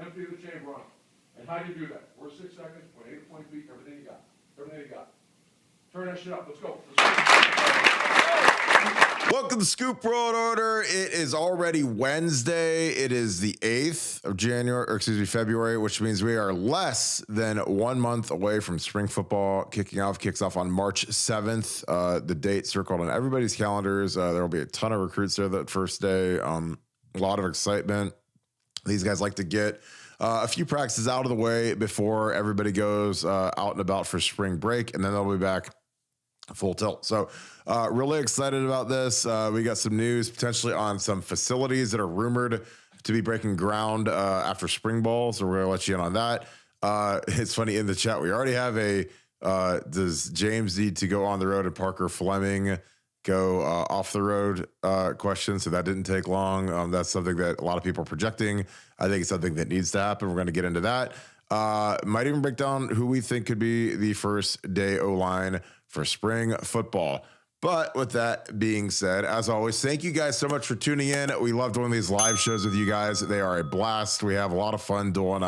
empty the chamber on them. And how do you do that? First 6 seconds, point A to point B, everything you got. Everything you got. Turn that shit up. Let's go. Welcome to Scoop World Order. It is already Wednesday. It is the 8th of February, which means we are less than 1 month away from spring football kicking off. Kicks off on March 7th. The date circled on everybody's calendars. There will be a ton of recruits there that first day. A lot of excitement. These guys like to get a few practices out of the way before everybody goes out and about for spring break, and then they'll be back full tilt. So really excited about this. We got some news potentially on some facilities that are rumored to be breaking ground after spring ball. So we're going to let you in on that. It's funny in the chat. We already have does James need to go on the road and Parker Fleming go off the road question? So that didn't take long. That's something that a lot of people are projecting. I think it's something that needs to happen. We're going to get into that. Might even break down who we think could be the first day O-line for spring football. But with that being said, as always, thank you guys so much for tuning in. We love doing these live shows with you guys. They are a blast. We have a lot of fun doing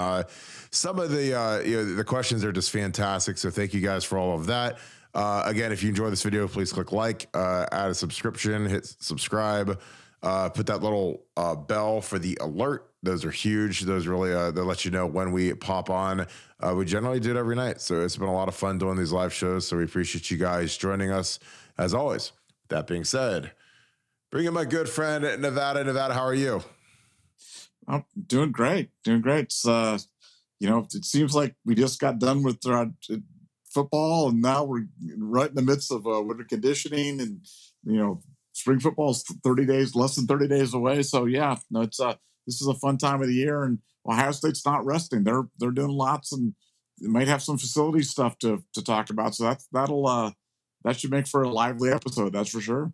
some of the questions are just fantastic. So thank you guys for all of that. Again, if you enjoy this video, please click like, add a subscription, hit subscribe, put that little bell for the alert. Those are huge. Those really, they'll let you know when we pop on. We generally do it every night. So it's been a lot of fun doing these live shows. So we appreciate you guys joining us as always. That being said, bring in my good friend, Nevada. Nevada, how are you? I'm doing great. It's, it seems like we just got done with football, and now we're right in the midst of winter conditioning, and spring football is less than 30 days away. So yeah, no, it's this is a fun time of the year, and Ohio State's not resting. They're doing lots, and they might have some facility stuff to talk about. So that should make for a lively episode. That's for sure.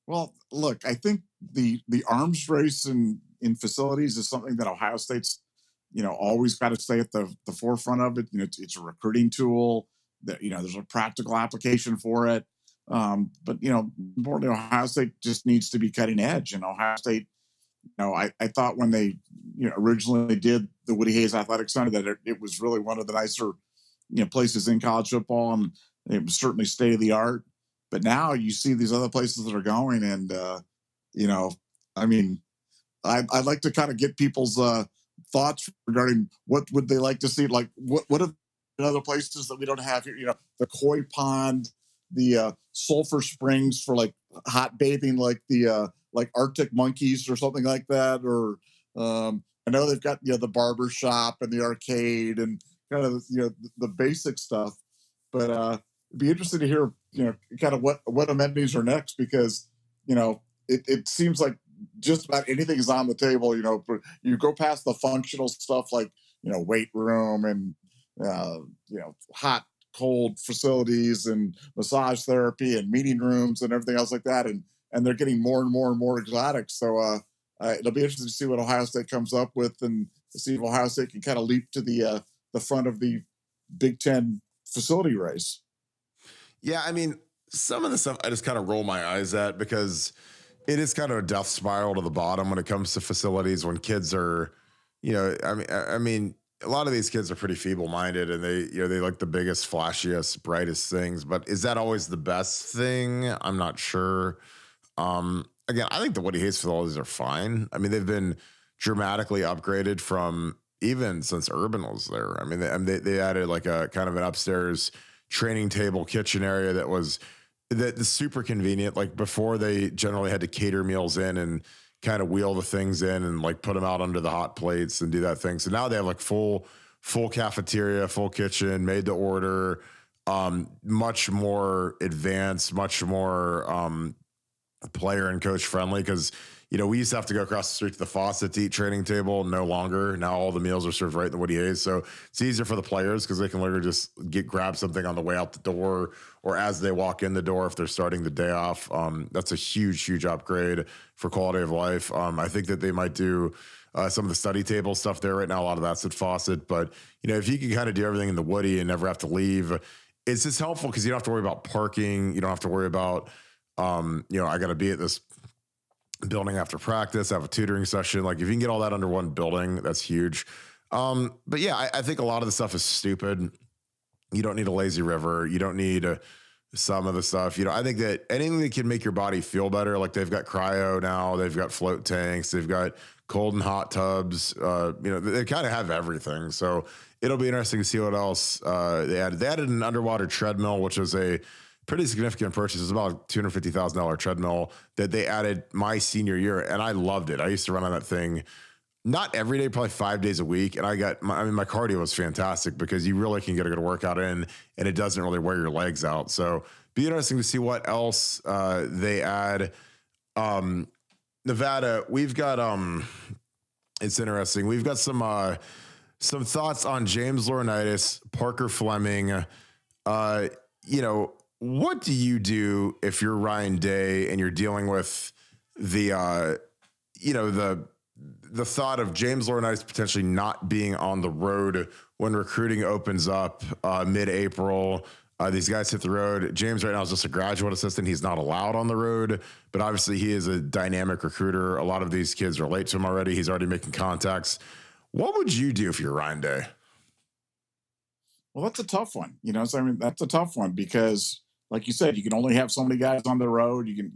Well, look, I think the arms race in facilities is something that Ohio State's, always got to stay at the forefront of it. It's a recruiting tool that, there's a practical application for it. But, importantly, Ohio State just needs to be cutting edge. And Ohio State, I thought when they, originally did the Woody Hayes Athletic Center that it was really one of the nicer, places in college football, and it was certainly state of the art. But now you see these other places that are going, and I mean, I'd like to kind of get people's thoughts regarding what would they like to see? Like what are in other places that we don't have here? The koi pond, the sulfur springs for like hot bathing, like the like Arctic monkeys or something like that. Or I know they've got the barber shop and the arcade and kind of the basic stuff. But it'd be interesting to hear kind of what amenities are next, because it seems like just about anything is on the table. But you go past the functional stuff like weight room and hot cold facilities and massage therapy and meeting rooms and everything else like that, and they're getting more and more and more exotic. So it'll be interesting to see what Ohio State comes up with, and to see if Ohio State can kind of leap to the front of the Big Ten facility race. Yeah, I mean, some of the stuff I just kind of roll my eyes at, because it is kind of a death spiral to the bottom when it comes to facilities. When kids are, I mean, a lot of these kids are pretty feeble-minded, and they like the biggest, flashiest, brightest things. But is that always the best thing? I'm not sure. Again, I think the Woody Hayes facilities are fine. I mean, they've been dramatically upgraded from even since Urban was there. I mean, they added like a kind of an upstairs training table kitchen area that was the super convenient. Like before, they generally had to cater meals in and kind of wheel the things in and like put them out under the hot plates and do that thing. So now they have like full cafeteria, full kitchen, made to order, much more advanced, much more player and coach friendly. Because we used to have to go across the street to the faucet to eat training table. No longer. Now all the meals are served right in the Woody Hayes. So it's easier for the players because they can literally just grab something on the way out the door or as they walk in the door if they're starting the day off. That's a huge upgrade for quality of life. I think that they might do some of the study table stuff there right now. A lot of that's at Fawcett. But, if you can kind of do everything in the Woody and never have to leave, it's just helpful because you don't have to worry about parking. You don't have to worry about, I got to be at this building after practice, have a tutoring session. Like if you can get all that under one building, that's huge. But yeah, I think a lot of the stuff is stupid. You don't need a lazy river. You don't need some of the stuff. I think that anything that can make your body feel better, like they've got cryo now, they've got float tanks, they've got cold and hot tubs. They kind of have everything. So it'll be interesting to see what else they added. They added an underwater treadmill, which is a pretty significant purchase. It's about a $250,000 treadmill that they added my senior year, and I loved it. I used to run on that thing, not every day, probably 5 days a week. And my cardio was fantastic because you really can get a good workout in, and it doesn't really wear your legs out. So be interesting to see what else they add. Nevada, we've got it's interesting. We've got some thoughts on James Laurinaitis, Parker Fleming. What do you do if you're Ryan Day and you're dealing with the thought of James Laurinaitis potentially not being on the road when recruiting opens up mid-April? These guys hit the road. James right now is just a graduate assistant. He's not allowed on the road, but obviously he is a dynamic recruiter. A lot of these kids relate to him already. He's already making contacts. What would you do if you're Ryan Day? Well, that's a tough one. That's a tough one because, like you said, you can only have so many guys on the road. You can,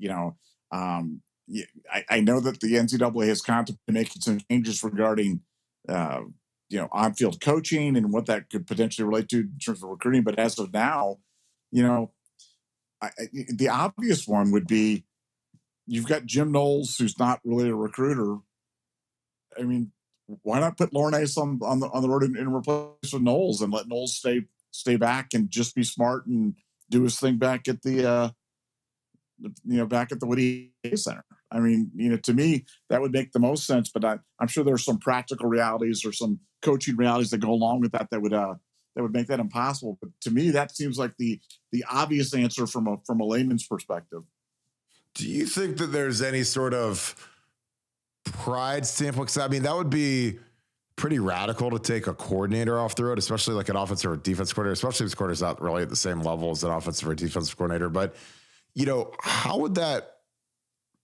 I know that the NCAA has contemplated making some changes regarding, on-field coaching and what that could potentially relate to in terms of recruiting. But as of now, the obvious one would be you've got Jim Knowles, who's not really a recruiter. I mean, why not put Laurinaitis on the road and replace with Knowles and let Knowles stay back and just be smart and do his thing back at the back at the Woody Hayes Center. I mean, to me that would make the most sense. But I'm sure there's some practical realities or some coaching realities that go along with that would make that impossible. But to me, that seems like the obvious answer from a layman's perspective. Do you think that there's any sort of pride standpoint? Because I mean, that would be pretty radical to take a coordinator off the road, especially like an offensive or defensive coordinator, especially if this coordinator's not really at the same level as an offensive or defensive coordinator. But, how would that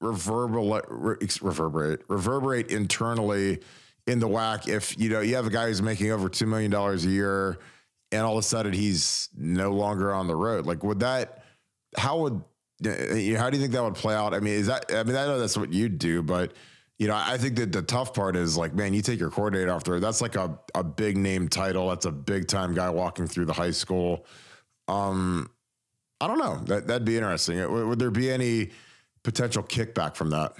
reverberate internally in the WAC if, you have a guy who's making over $2 million a year and all of a sudden he's no longer on the road? Like, how do you think that would play out? I mean, I know that's what you'd do, but I think that the tough part is like, man, you take your coordinator off there. That's like a big name title. That's a big time guy walking through the high school. Um, I don't know. That'd be interesting. Would there be any potential kickback from that?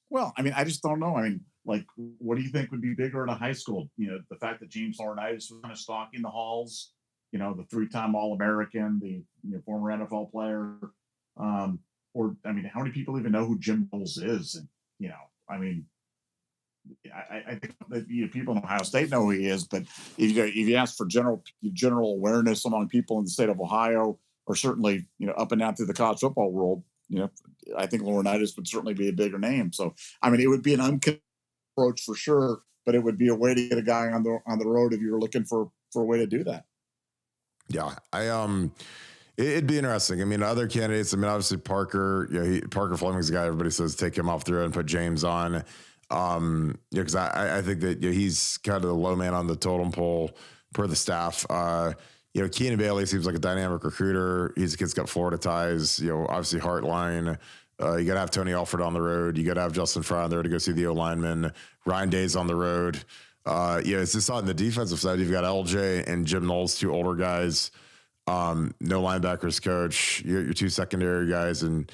Well, I mean, I just don't know. I mean, like, what do you think would be bigger in a high school? The fact that James Laurinaitis was kind of stalking the halls, the three-time All-American, the former NFL player, or I mean, how many people even know who Jim Knowles is? And I mean, I think that people in Ohio State know who he is, but if you ask for general awareness among people in the state of Ohio, or certainly up and down through the college football world, I think Laurinaitis would certainly be a bigger name. So I mean, it would be an unconventional approach for sure, but it would be a way to get a guy on the road if you were looking for a way to do that. Yeah, it'd be interesting. I mean, other candidates. I mean, obviously Parker. Parker Fleming's the guy everybody says take him off the road and put James on. Because I think that he's kind of the low man on the totem pole per the staff. Keenan Bailey seems like a dynamic recruiter. He's a kid's got Florida ties. Obviously Hartline. You got to have Tony Alford on the road. You got to have Justin Fry on there to go see the O lineman. Ryan Day's on the road. It's just on the defensive side. You've got LJ and Jim Knowles, two older guys. No linebackers coach. Your two secondary guys in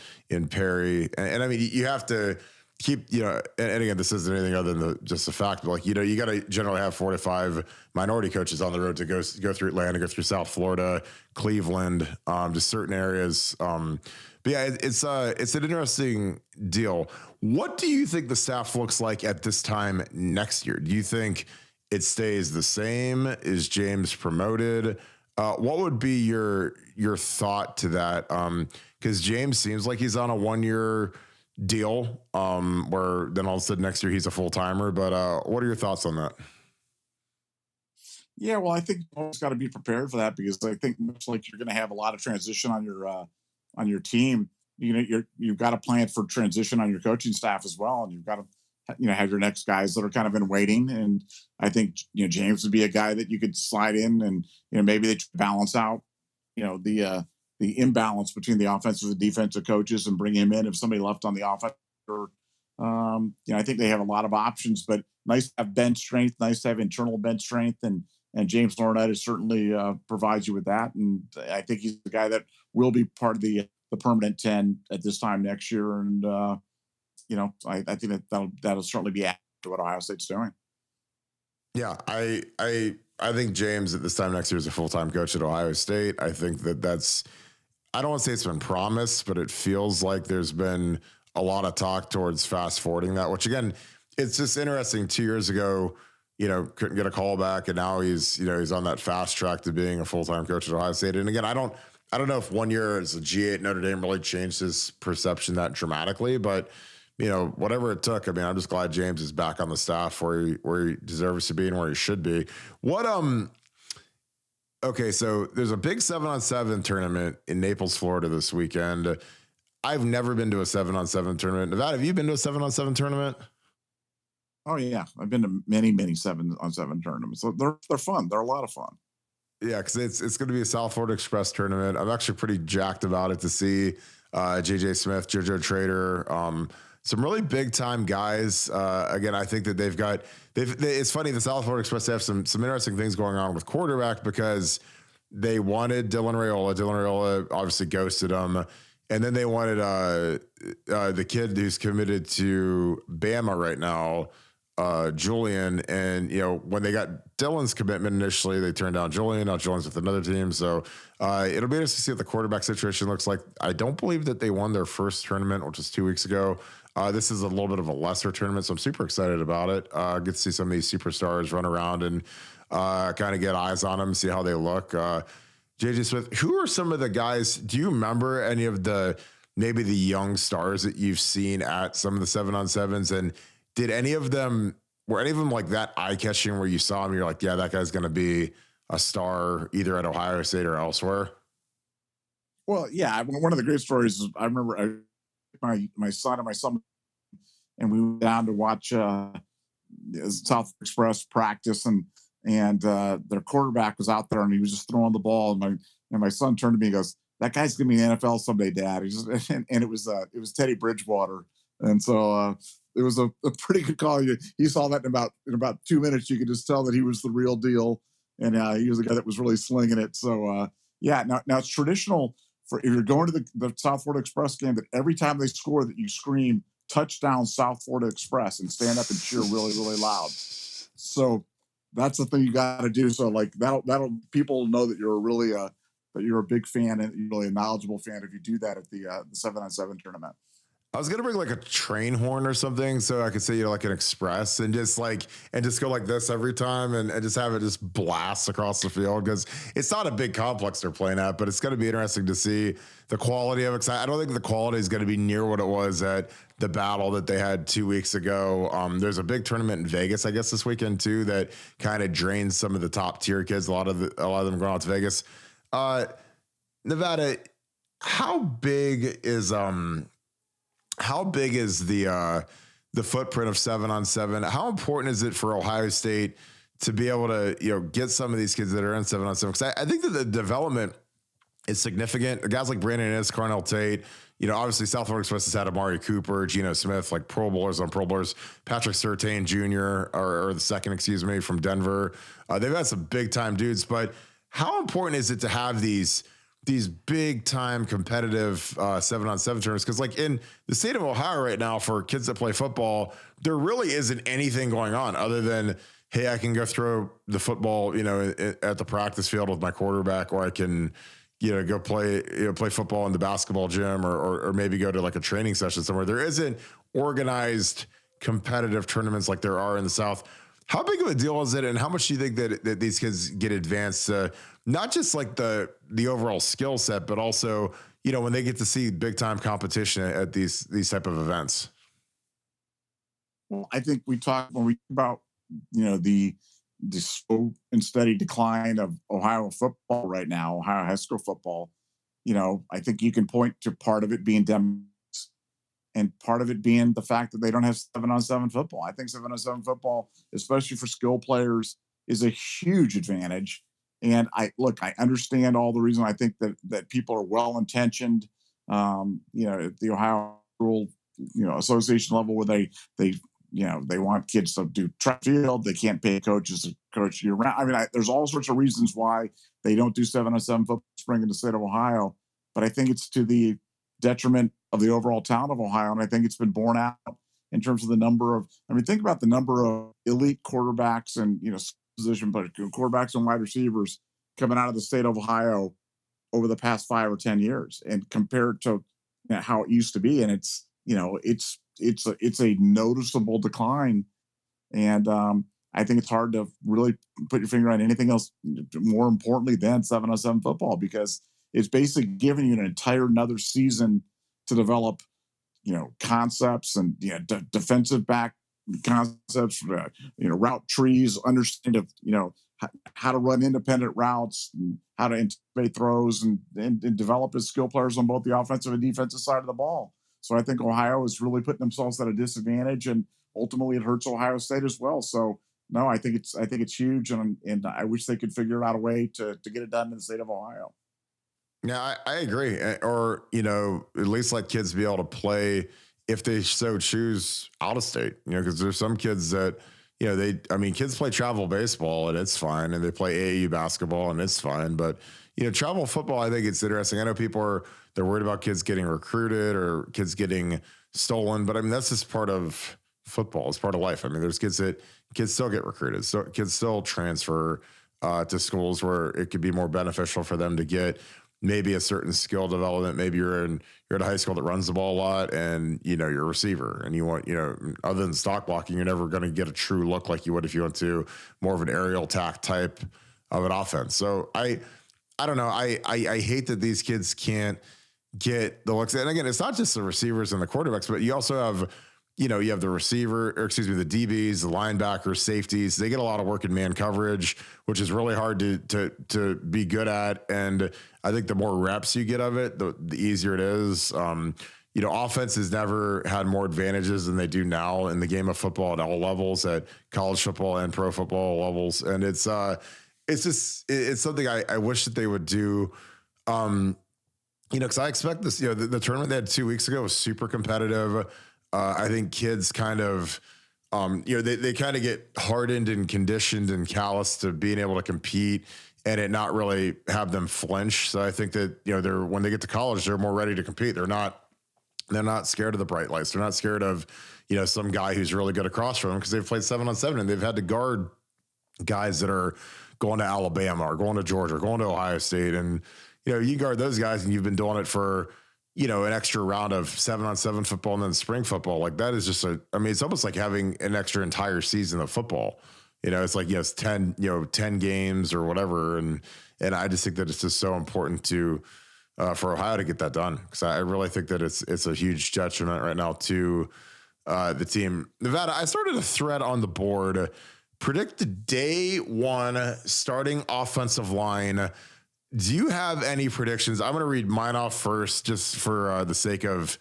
Perry. And I mean, you have to keep, and again, this isn't anything other than just a fact, but like, you got to generally have 4 to 5 minority coaches on the road to go through Atlanta, go through South Florida, Cleveland, just certain areas. But yeah, it's an interesting deal. What do you think the staff looks like at this time next year? Do you think it stays the same? Is James promoted? What would be your thought to that? Because James seems like he's on a 1-year deal, where then all of a sudden next year he's a full timer. But what are your thoughts on that? Yeah, well, I think you always got to be prepared for that, because I think much like you're going to have a lot of transition on your team. You've got to plan for transition on your coaching staff as well, and you've got to have your next guys that are kind of in waiting. And I think James would be a guy that you could slide in, and maybe they balance out the imbalance between the offensive and defensive coaches and bring him in if somebody left on the offense. Or I think they have a lot of options, but nice to have bench strength, nice to have internal bench strength, and James Laurinaitis certainly provides you with that. And I think he's the guy that will be part of the permanent 10 at this time next year. And I think that'll certainly be added to what Ohio State's doing. Yeah, I think James at this time next year is a full-time coach at Ohio State. I think that's, I don't want to say it's been promised, but it feels like there's been a lot of talk towards fast forwarding that, which again, it's just interesting. 2 years ago, couldn't get a call back, and now he's on that fast track to being a full-time coach at Ohio State. And again, I don't know if 1 year as a G8 Notre Dame really changed his perception that dramatically, but whatever it took. I mean, I'm just glad James is back on the staff where he deserves to be and where he should be. Okay, so there's a big 7-on-7 tournament in Naples, Florida this weekend. I've never been to a 7-on-7 tournament. Nevada, have you been to a 7-on-7 tournament? Oh yeah, I've been to many 7-on-7 tournaments. So they're fun. They're a lot of fun. Yeah, because it's going to be a South Florida Express tournament. I'm actually pretty jacked about it to see JJ Smith, JoJo Trader, some really big time guys. Again, I think that it's funny, the South Florida Express, they have some interesting things going on with quarterback, because they wanted Dylan Raiola. Dylan Raiola obviously ghosted him. And then they wanted the kid who's committed to Bama right now, Julian. And, when they got Dylan's commitment initially, they turned down Julian. Now Julian's with another team. So it'll be interesting to see what the quarterback situation looks like. I don't believe that they won their first tournament, which was 2 weeks ago. This is a little bit of a lesser tournament, so I'm super excited about it. Get to see some of these superstars run around and kind of get eyes on them, see how they look. JJ Smith, who are some of the guys? Do you remember any of maybe the young stars that you've seen at some of the 7-on-7s? And were any of them like that eye-catching where you saw him, you're like, yeah, that guy's going to be a star either at Ohio State or elsewhere? Well, yeah, one of the great stories is I remember my son and we went down to watch South Express practice, and their quarterback was out there and he was just throwing the ball, and my son turned to me and goes, "That guy's gonna be in the NFL someday, Dad." And it was Teddy Bridgewater, And so it was a pretty good call. He saw that in about 2 minutes. You could just tell that he was the real deal, and he was the guy that was really slinging it. So yeah, now it's traditional for if you're going to the South Florida Express game that every time they score that you scream touchdown South Florida Express and stand up and cheer really really loud. So that's the thing you got to do. So like that'll people know that you're really that you're a big fan and you're really a knowledgeable fan if you do that at the 7-on-7 tournament. I was gonna bring like a train horn or something so I could say, like an express and just go like this every time and just have it just blast across the field because it's not a big complex they're playing at, but it's gonna be interesting to see the quality of it. I don't think the quality is gonna be near what it was at the battle that they had 2 weeks ago. There's a big tournament in Vegas, I guess, this weekend too, that kind of drains some of the top tier kids. A lot of them going out to Vegas. Nevada, how big is the footprint of 7-on-7? How important is it for Ohio State to be able to, get some of these kids that are in 7-on-7? Because I think that the development is significant. Guys like Brandon Inniss, Carnell Tate, obviously South Florida Express has had Amari Cooper, Geno Smith, like Pro Bowlers on Pro Bowlers, Patrick Surtain Jr., or the second, from Denver. They've had some big time dudes, but how important is it to have these big time competitive 7-on-7 tournaments? Because like in the state of Ohio right now for kids that play football, there really isn't anything going on other than, hey, I can go throw the football, at the practice field with my quarterback, or I can, go play football in the basketball gym, or maybe go to like a training session somewhere. There isn't organized competitive tournaments like there are in the South. How big of a deal is it, and how much do you think that these kids get advanced, not just like the overall skill set, but also, when they get to see big time competition at these type of events? Well, I think when we talk about, the slow and steady decline of Ohio football right now, Ohio high school football, I think you can point to part of it being and part of it being the fact that they don't have 7-on-7 football. I think 7-on-7 football, especially for skill players, is a huge advantage. And I understand all the reason. I think that people are well intentioned, at the Ohio School, Association level, where they want kids to do track field. They can't pay coaches to coach year round. I mean, there's all sorts of reasons why they don't do 7-on-7 football spring in the state of Ohio. But I think it's to the detriment of the overall town of Ohio. And I think it's been borne out in terms of the number of, think about the number of elite quarterbacks and, position, but quarterbacks and wide receivers coming out of the state of Ohio over the past 5 or 10 years, and compared to how it used to be. And it's a noticeable decline. And I think it's hard to really put your finger on anything else more importantly than 7-on-7 football, because it's basically giving you an entire another season to develop, concepts and defensive back concepts, route trees, understand of how to run independent routes, and how to anticipate throws, and develop as skill players on both the offensive and defensive side of the ball. So I think Ohio is really putting themselves at a disadvantage, and ultimately it hurts Ohio State as well. So no, I think it's huge, and I wish they could figure out a way to get it done in the state of Ohio. Yeah, I agree. Or, at least let kids be able to play if they so choose out of state, because there's some kids that, kids play travel baseball and it's fine. And they play AAU basketball and it's fine. But, travel football, I think it's interesting. I know they're worried about kids getting recruited or kids getting stolen, but that's just part of football. It's part of life. There's kids still get recruited. So kids still transfer to schools where it could be more beneficial for them to get maybe a certain skill development. Maybe you're at a high school that runs the ball a lot, and you're a receiver, and you want, other than stock blocking, you're never going to get a true look like you would if you went to more of an aerial attack type of an offense. So I don't know. I hate that these kids can't get the looks. And again, it's not just the receivers and the quarterbacks, but you also have, you have the the DBs, the linebackers, safeties. They get a lot of work in man coverage, which is really hard to be good at. And I think the more reps you get of it, the easier it is. Offense has never had more advantages than they do now in the game of football at all levels, at college football and pro football levels. And it's something I wish that they would do. Because I expect this, the tournament they had 2 weeks ago was super competitive. I think kids kind of, they kind of get hardened and conditioned and calloused to being able to compete and it not really have them flinch. So I think that, when they get to college, they're more ready to compete. They're not scared of the bright lights. They're not scared of, some guy who's really good across from them because they've played 7-on-7 and they've had to guard guys that are going to Alabama or going to Georgia or going to Ohio State. And, you guard those guys and you've been doing it for, an extra round of 7-on-7 football and then spring football. Like that is just it's almost like having an extra entire season of football. It's like, it's 10 games or whatever. And I just think that it's just so important for Ohio to get that done. Cause I really think that it's a huge detriment right now to the team. Nevada, I started a thread on the board, predict the day one starting offensive line. Do you have any predictions? I'm going to read mine off first, just for the sake of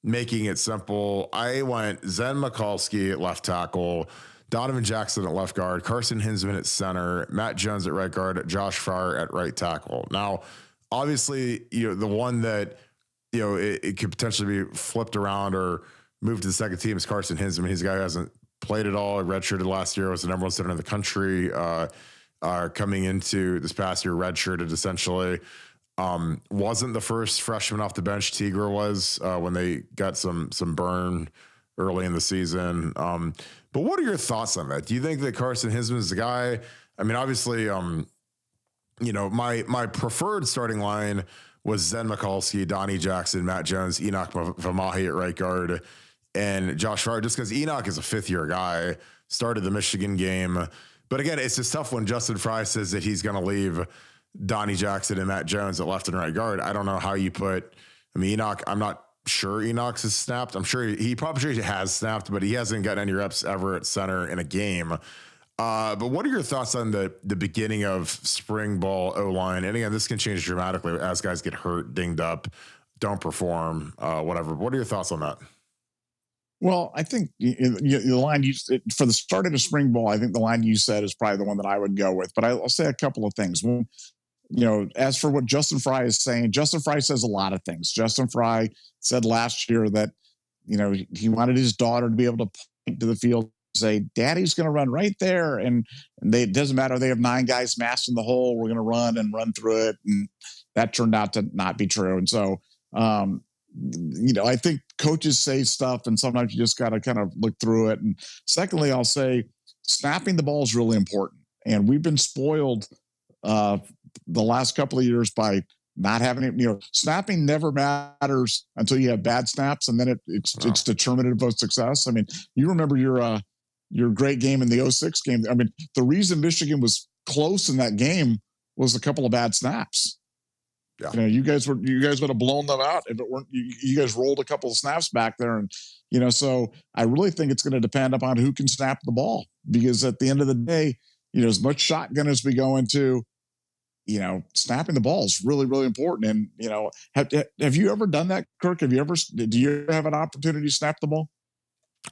making it simple. I went Zen Mikulski at left tackle, Donovan Jackson at left guard, Carson Hinsman at center, Matt Jones at right guard, Josh Fryer at right tackle. Now, obviously, the one that, it could potentially be flipped around or moved to the second team is Carson Hinsman. He's a guy who hasn't played at all. Redshirted last year, was the number one center in the country. Coming into this past year, redshirted essentially. Wasn't the first freshman off the bench. Tigra was when they got some burn early in the season. But what are your thoughts on that? Do you think that Carson Hinsman is the guy? I mean, obviously, my preferred starting line was Zen Mikulski, Donnie Jackson, Matt Jones, Enoch Vamahi at right guard, and Josh Fryer, just because Enoch is a fifth-year guy, started the Michigan game. But again, it's just tough when Justin Fry says that he's going to leave Donnie Jackson and Matt Jones at left and right guard. I don't know how you Enoch, I'm not sure Enoch's has snapped. I'm sure he probably has snapped, but he hasn't gotten any reps ever at center in a game. But what are your thoughts on the beginning of spring ball O-line? And again, this can change dramatically as guys get hurt, dinged up, don't perform, whatever. What are your thoughts on that? Well, I think the line for the start of the spring ball, I think the line you said is probably the one that I would go with. But I'll say a couple of things. One, as for what Justin Fry is saying, Justin Fry says a lot of things. Justin Fry said last year that, he wanted his daughter to be able to point to the field and say, Daddy's going to run right there. And it doesn't matter. They have 9 guys masked in the hole. We're going to run through it. And that turned out to not be true. And so, I think coaches say stuff and sometimes you just got to kind of look through it. And secondly, I'll say snapping the ball is really important. And we've been spoiled the last couple of years by not having it. Snapping never matters until you have bad snaps. And then it's determinative of success. I mean, you remember your great game in the 2006 game. I mean, the reason Michigan was close in that game was a couple of bad snaps. Yeah. You guys would have blown them out if it weren't. You guys rolled a couple of snaps back there, and So I really think it's going to depend upon who can snap the ball, because at the end of the day, as much shotgun as we go into, snapping the ball is really, really important. And have you ever done that, Kirk? Do you ever have an opportunity to snap the ball?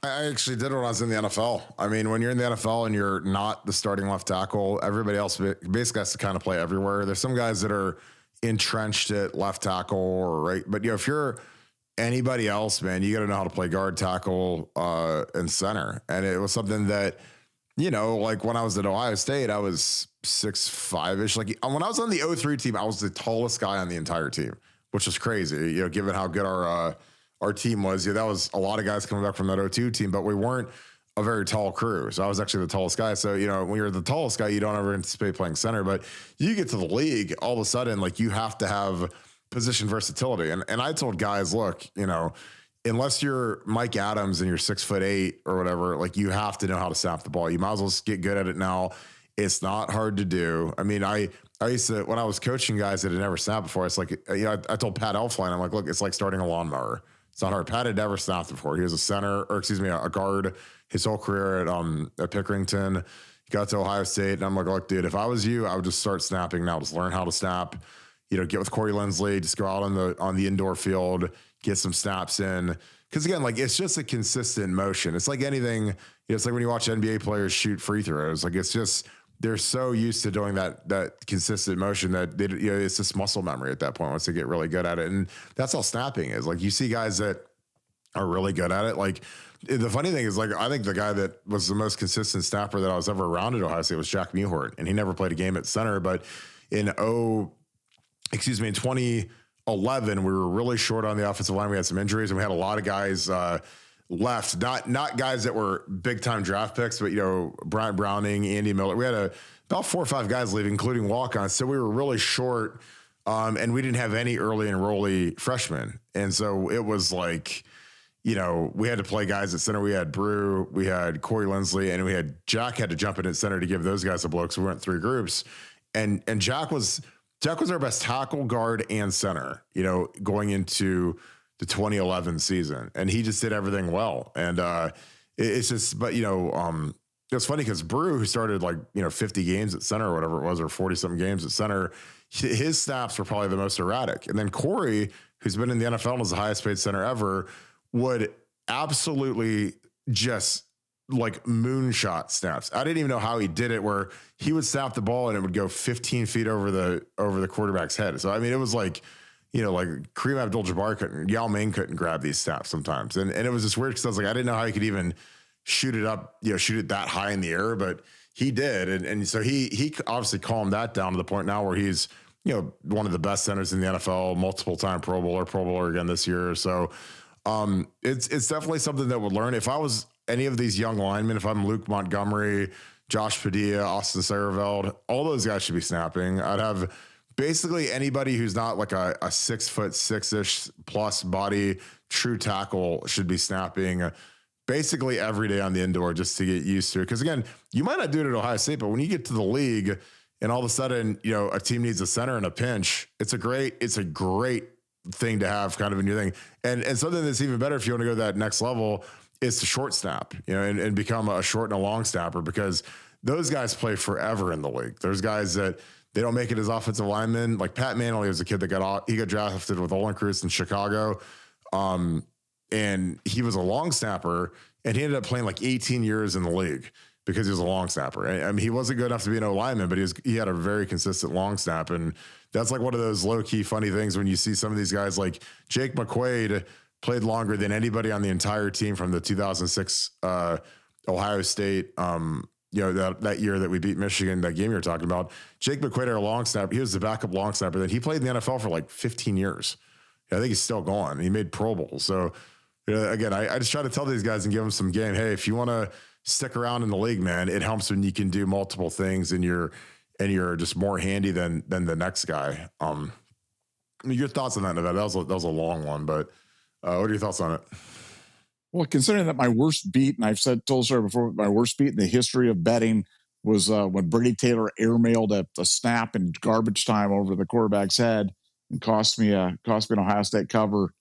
I actually did it when I was in the NFL. I mean, when you're in the NFL and you're not the starting left tackle, everybody else basically has to kind of play everywhere. There's some guys that are entrenched at left tackle or right, but if you're anybody else, man, you got to know how to play guard, tackle, and center. And it was something that, like when I was at Ohio State, I was 6'5" Like when I was on the 03 team, I was the tallest guy on the entire team, which was crazy, given how good our team was. That was a lot of guys coming back from that 02 team, but we weren't a very tall crew. So I was actually the tallest guy. So, when you're the tallest guy, you don't ever anticipate playing center, but you get to the league, all of a sudden, like you have to have position versatility. And I told guys, look, unless you're Mike Adams and you're 6'8" or whatever, like you have to know how to snap the ball. You might as well get good at it now. It's not hard to do. I mean, I used to, when I was coaching guys that had never snapped before, it's like, I told Pat Elfline, I'm like, look, it's like starting a lawnmower. It's not hard. Pat had never snapped before. He was a guard his whole career at Pickerington. He got to Ohio State, and I'm like, look, dude, if I was you, I would just start snapping now. Just learn how to snap. Get with Corey Lindsley. Just go out on the indoor field, get some snaps in. Because again, like it's just a consistent motion. It's like anything. It's like when you watch NBA players shoot free throws. Like it's just they're so used to doing that consistent motion that it's just muscle memory at that point once they get really good at it. And that's all snapping is. Like you see guys that are really good at it. Like the funny thing is, like, I think the guy that was the most consistent snapper that I was ever around at Ohio State was Jack Mewhort, and he never played a game at center. But in 2011, we were really short on the offensive line. We had some injuries, and we had a lot of guys left. Not guys that were big time draft picks, but Bryant Browning, Andy Miller. We had about 4 or 5 guys leaving, including walk-ons. So we were really short, and we didn't have any early enrollee freshmen, and so it was like, we had to play guys at center. We had Brew, we had Corey Lindsley, and we had Jack had to jump in at center to give those guys a blow. So we went 3 groups, and Jack was our best tackle, guard, and center, going into the 2011 season. And he just did everything well. And it's just, but, it's funny because Brew, who started 50 games at center or whatever it was, or 40 something games at center, his snaps were probably the most erratic. And then Corey, who's been in the NFL and was the highest paid center ever, would absolutely just moonshot snaps. I didn't even know how he did it, where he would snap the ball and it would go 15 feet over the quarterback's head. So, I mean, it was like Kareem Abdul-Jabbar Yao Ming couldn't grab these snaps sometimes. And it was just weird because I was like, I didn't know how he could even shoot it up, shoot it that high in the air, but he did. And so he obviously calmed that down to the point now where he's, one of the best centers in the NFL, multiple time Pro Bowler again this year. So, it's definitely something that would learn. If I was any of these young linemen, if I'm Luke Montgomery, Josh Padilla, Austin Sareveld, all those guys should be snapping. I'd have basically anybody who's not like a 6'6" plus body true tackle should be snapping basically every day on the indoor just to get used to it. Because again, you might not do it at Ohio State, but when you get to the league and all of a sudden, a team needs a center in a pinch, it's a great thing to have kind of in your thing. And something that's even better if you want to go to that next level is to short snap, and become a short and a long snapper, because those guys play forever in the league. There's guys that they don't make it as offensive linemen. Like Pat Manley was a kid that got drafted with Olin Cruz in Chicago. And he was a long snapper, and he ended up playing like 18 years in the league because he was a long snapper. I mean, he wasn't good enough to be an O-lineman, but he had a very consistent long snap. And that's like one of those low key funny things when you see some of these guys like Jake McQuaid played longer than anybody on the entire team from the 2006 Ohio State, that year that we beat Michigan, that game you're talking about. Jake McQuaid, our long snapper, he was the backup long snapper. Then he played in the NFL for like 15 years. I think he's still going. He made Pro Bowl. So, again, I just try to tell these guys and give them some game. Hey, if you want to stick around in the league, man, it helps when you can do multiple things and you're just more handy than the next guy. Your thoughts on that, Nevada? That was a long one, but what are your thoughts on it? Well, considering that my worst beat, and I've told Sarah before, my worst beat in the history of betting was when Brady Taylor airmailed a snap in garbage time over the quarterback's head and cost me an Ohio State cover.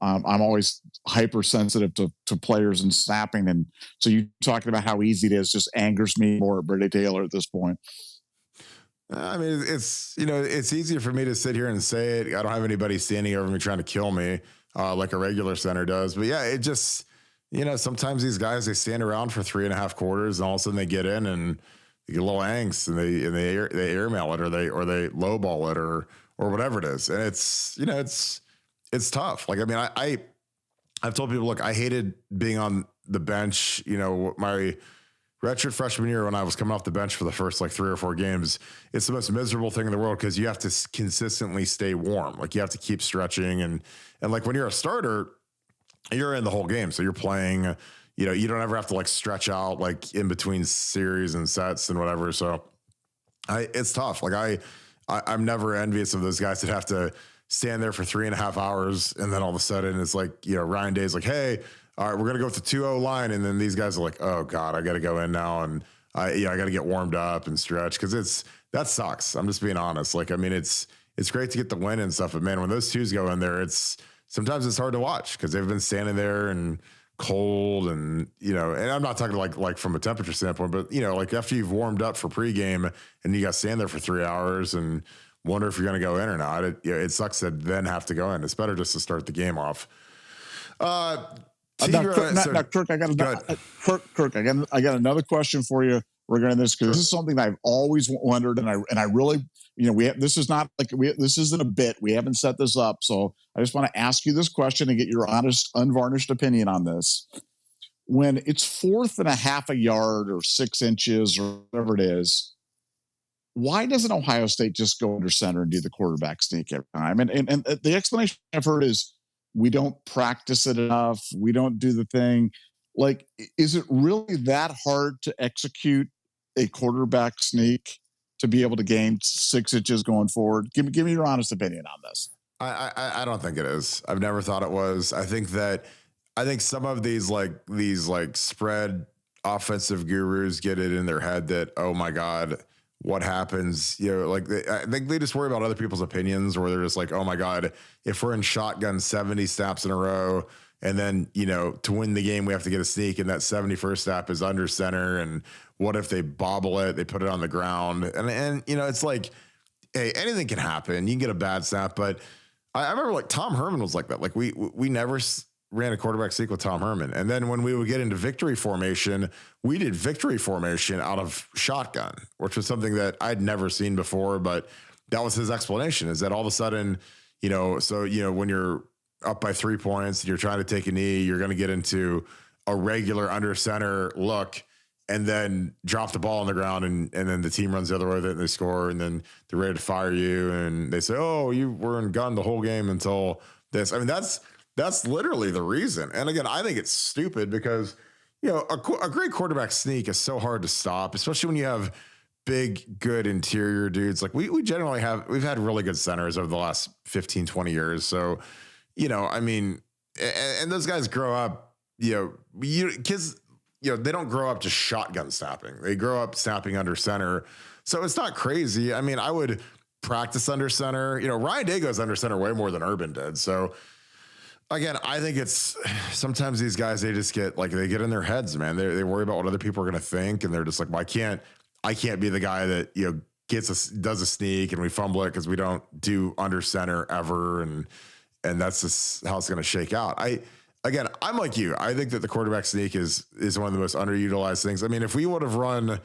I'm always hypersensitive to players and snapping, and so you talking about how easy it is just angers me more at Brady Taylor at this point. I mean, it's it's easier for me to sit here and say it. I don't have anybody standing over me trying to kill me like a regular center does. But yeah, it just sometimes these guys, they stand around for 3.5 quarters, and all of a sudden they get in and they get a little angst, and they airmail it or they lowball it or whatever it is, and it's tough. Like, I mean, I've told people, look, I hated being on the bench. My redshirt freshman year when I was coming off the bench for the first 3 or 4 games, it's the most miserable thing in the world because you have to consistently stay warm. Like, you have to keep stretching, and like when you're a starter, you're in the whole game, so you're playing. You don't ever have to stretch out in between series and sets and whatever. So it's tough. I'm never envious of those guys that have to stand there for 3.5 hours, and then all of a sudden it's Ryan Day's like, hey, all right, we're gonna go with the 2-0 line, and then these guys are like, oh god, I got to go in now, and I got to get warmed up and stretch, because that sucks. I'm just being honest. I mean, it's great to get the win and stuff, but man, when those twos go in there, sometimes it's hard to watch because they've been standing there and cold, and and I'm not talking like from a temperature standpoint, but after you've warmed up for pregame and you got to stand there for 3 hours and wonder if you're going to go in or not. It sucks to then have to go in. It's better just to start the game off. Kirk, I got another question for you regarding this, because this is something that I've always wondered, and I really this is not like this isn't a bit. We haven't set this up. So I just want to ask you this question and get your honest, unvarnished opinion on this. When it's 4th and a half a yard or 6 inches or whatever it is, why doesn't Ohio State just go under center and do the quarterback sneak every time? And the explanation I've heard is we don't practice it enough. We don't do the thing. Like, is it really that hard to execute a quarterback sneak to be able to gain 6 inches going forward? Give me your honest opinion on this. I don't think it is. I've never thought it was. I think some of these spread offensive gurus get it in their head that, oh my God, what happens? I think they just worry about other people's opinions, or they're just like, oh my God, if we're in shotgun 70 snaps in a row, and then, to win the game, we have to get a sneak, and that 71st snap is under center. And what if they bobble it? They put it on the ground, and it's like, hey, anything can happen. You can get a bad snap, but I remember like Tom Herman was like that. Like we never ran a quarterback sneak with Tom Herman. And then when we would get into victory formation, we did victory formation out of shotgun, which was something that I'd never seen before, but that was his explanation, is that all of a sudden, when you're up by 3 points and you're trying to take a knee, you're going to get into a regular under center look and then drop the ball on the ground. And then the team runs the other way, and they score, and then they're ready to fire you. And they say, oh, you were in gun the whole game until this. I mean, that's literally the reason. And again, I think it's stupid because, a great quarterback sneak is so hard to stop, especially when you have big, good interior dudes. Like we've had really good centers over the last 15, 20 years. So, and those guys grow up, kids, they don't grow up just shotgun snapping. They grow up snapping under center. So it's not crazy. I mean, I would practice under center. Ryan Day goes under center way more than Urban did. So again, I think it's sometimes these guys, they just get in their heads, man. They worry about what other people are going to think. And they're just like, well, I can't be the guy that, does a sneak and we fumble it because we don't do under center ever. And that's just how it's going to shake out. I'm like you. I think that the quarterback sneak is one of the most underutilized things. I mean, if we would have run,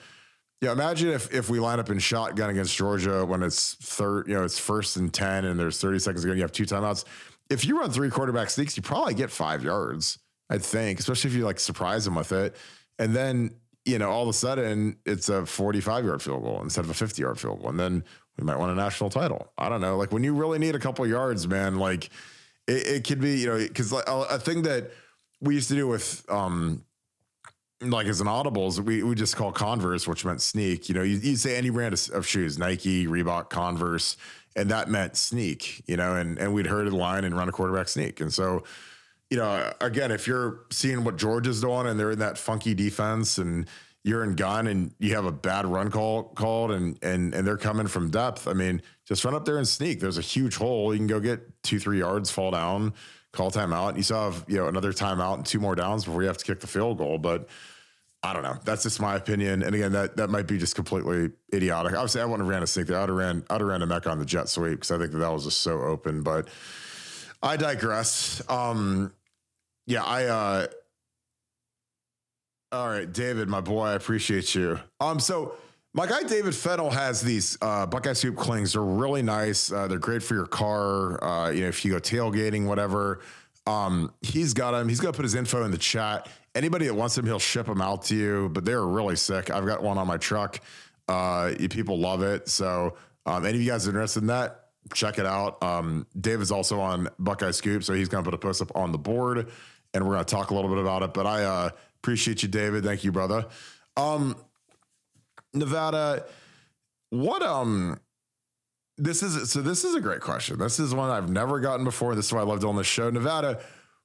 imagine if we line up in shotgun against Georgia when it's it's 1st and 10 and there's 30 seconds ago and you have 2 timeouts. If you run 3 quarterback sneaks, you probably get 5 yards, I think, especially if you surprise them with it. And then, all of a sudden it's a 45-yard field goal instead of a 50-yard field goal. And then we might win a national title. I don't know. When you really need a couple of yards, man, it could be, because a thing that we used to do with, as an audibles, we just call Converse, which meant sneak. You say any brand of shoes, Nike, Reebok, Converse, and that meant sneak, and we'd herd a line and run a quarterback sneak. And so, again, if you're seeing what Georgia's doing and they're in that funky defense and you're in gun and you have a bad run called and they're coming from depth, I mean, just run up there and sneak. There's a huge hole. You can go get 2-3 yards, fall down, call timeout. You still have, another timeout and 2 more downs before you have to kick the field goal. But I don't know. That's just my opinion. And again, that might be just completely idiotic. Obviously, I wouldn't have ran a sneak there. I'd have ran a Mecca on the jet sweep because I think that was just so open. But I digress. All right, David, my boy, I appreciate you. So my guy David Fennell has these Buckeye Soup clings. They're really nice. They're great for your car. If you go tailgating, whatever. He's got them. He's going to put his info in the chat. Anybody that wants them, he'll ship them out to you. But they're really sick. I've got one on my truck. People love it. So any of you guys are interested in that, check it out. David's also on Buckeye Scoop, so he's going to put a post up on the board, and we're going to talk a little bit about it. But I appreciate you, David. Thank you, brother. Nevada, what this is a great question. This is one I've never gotten before. This is why I love doing this show. Nevada,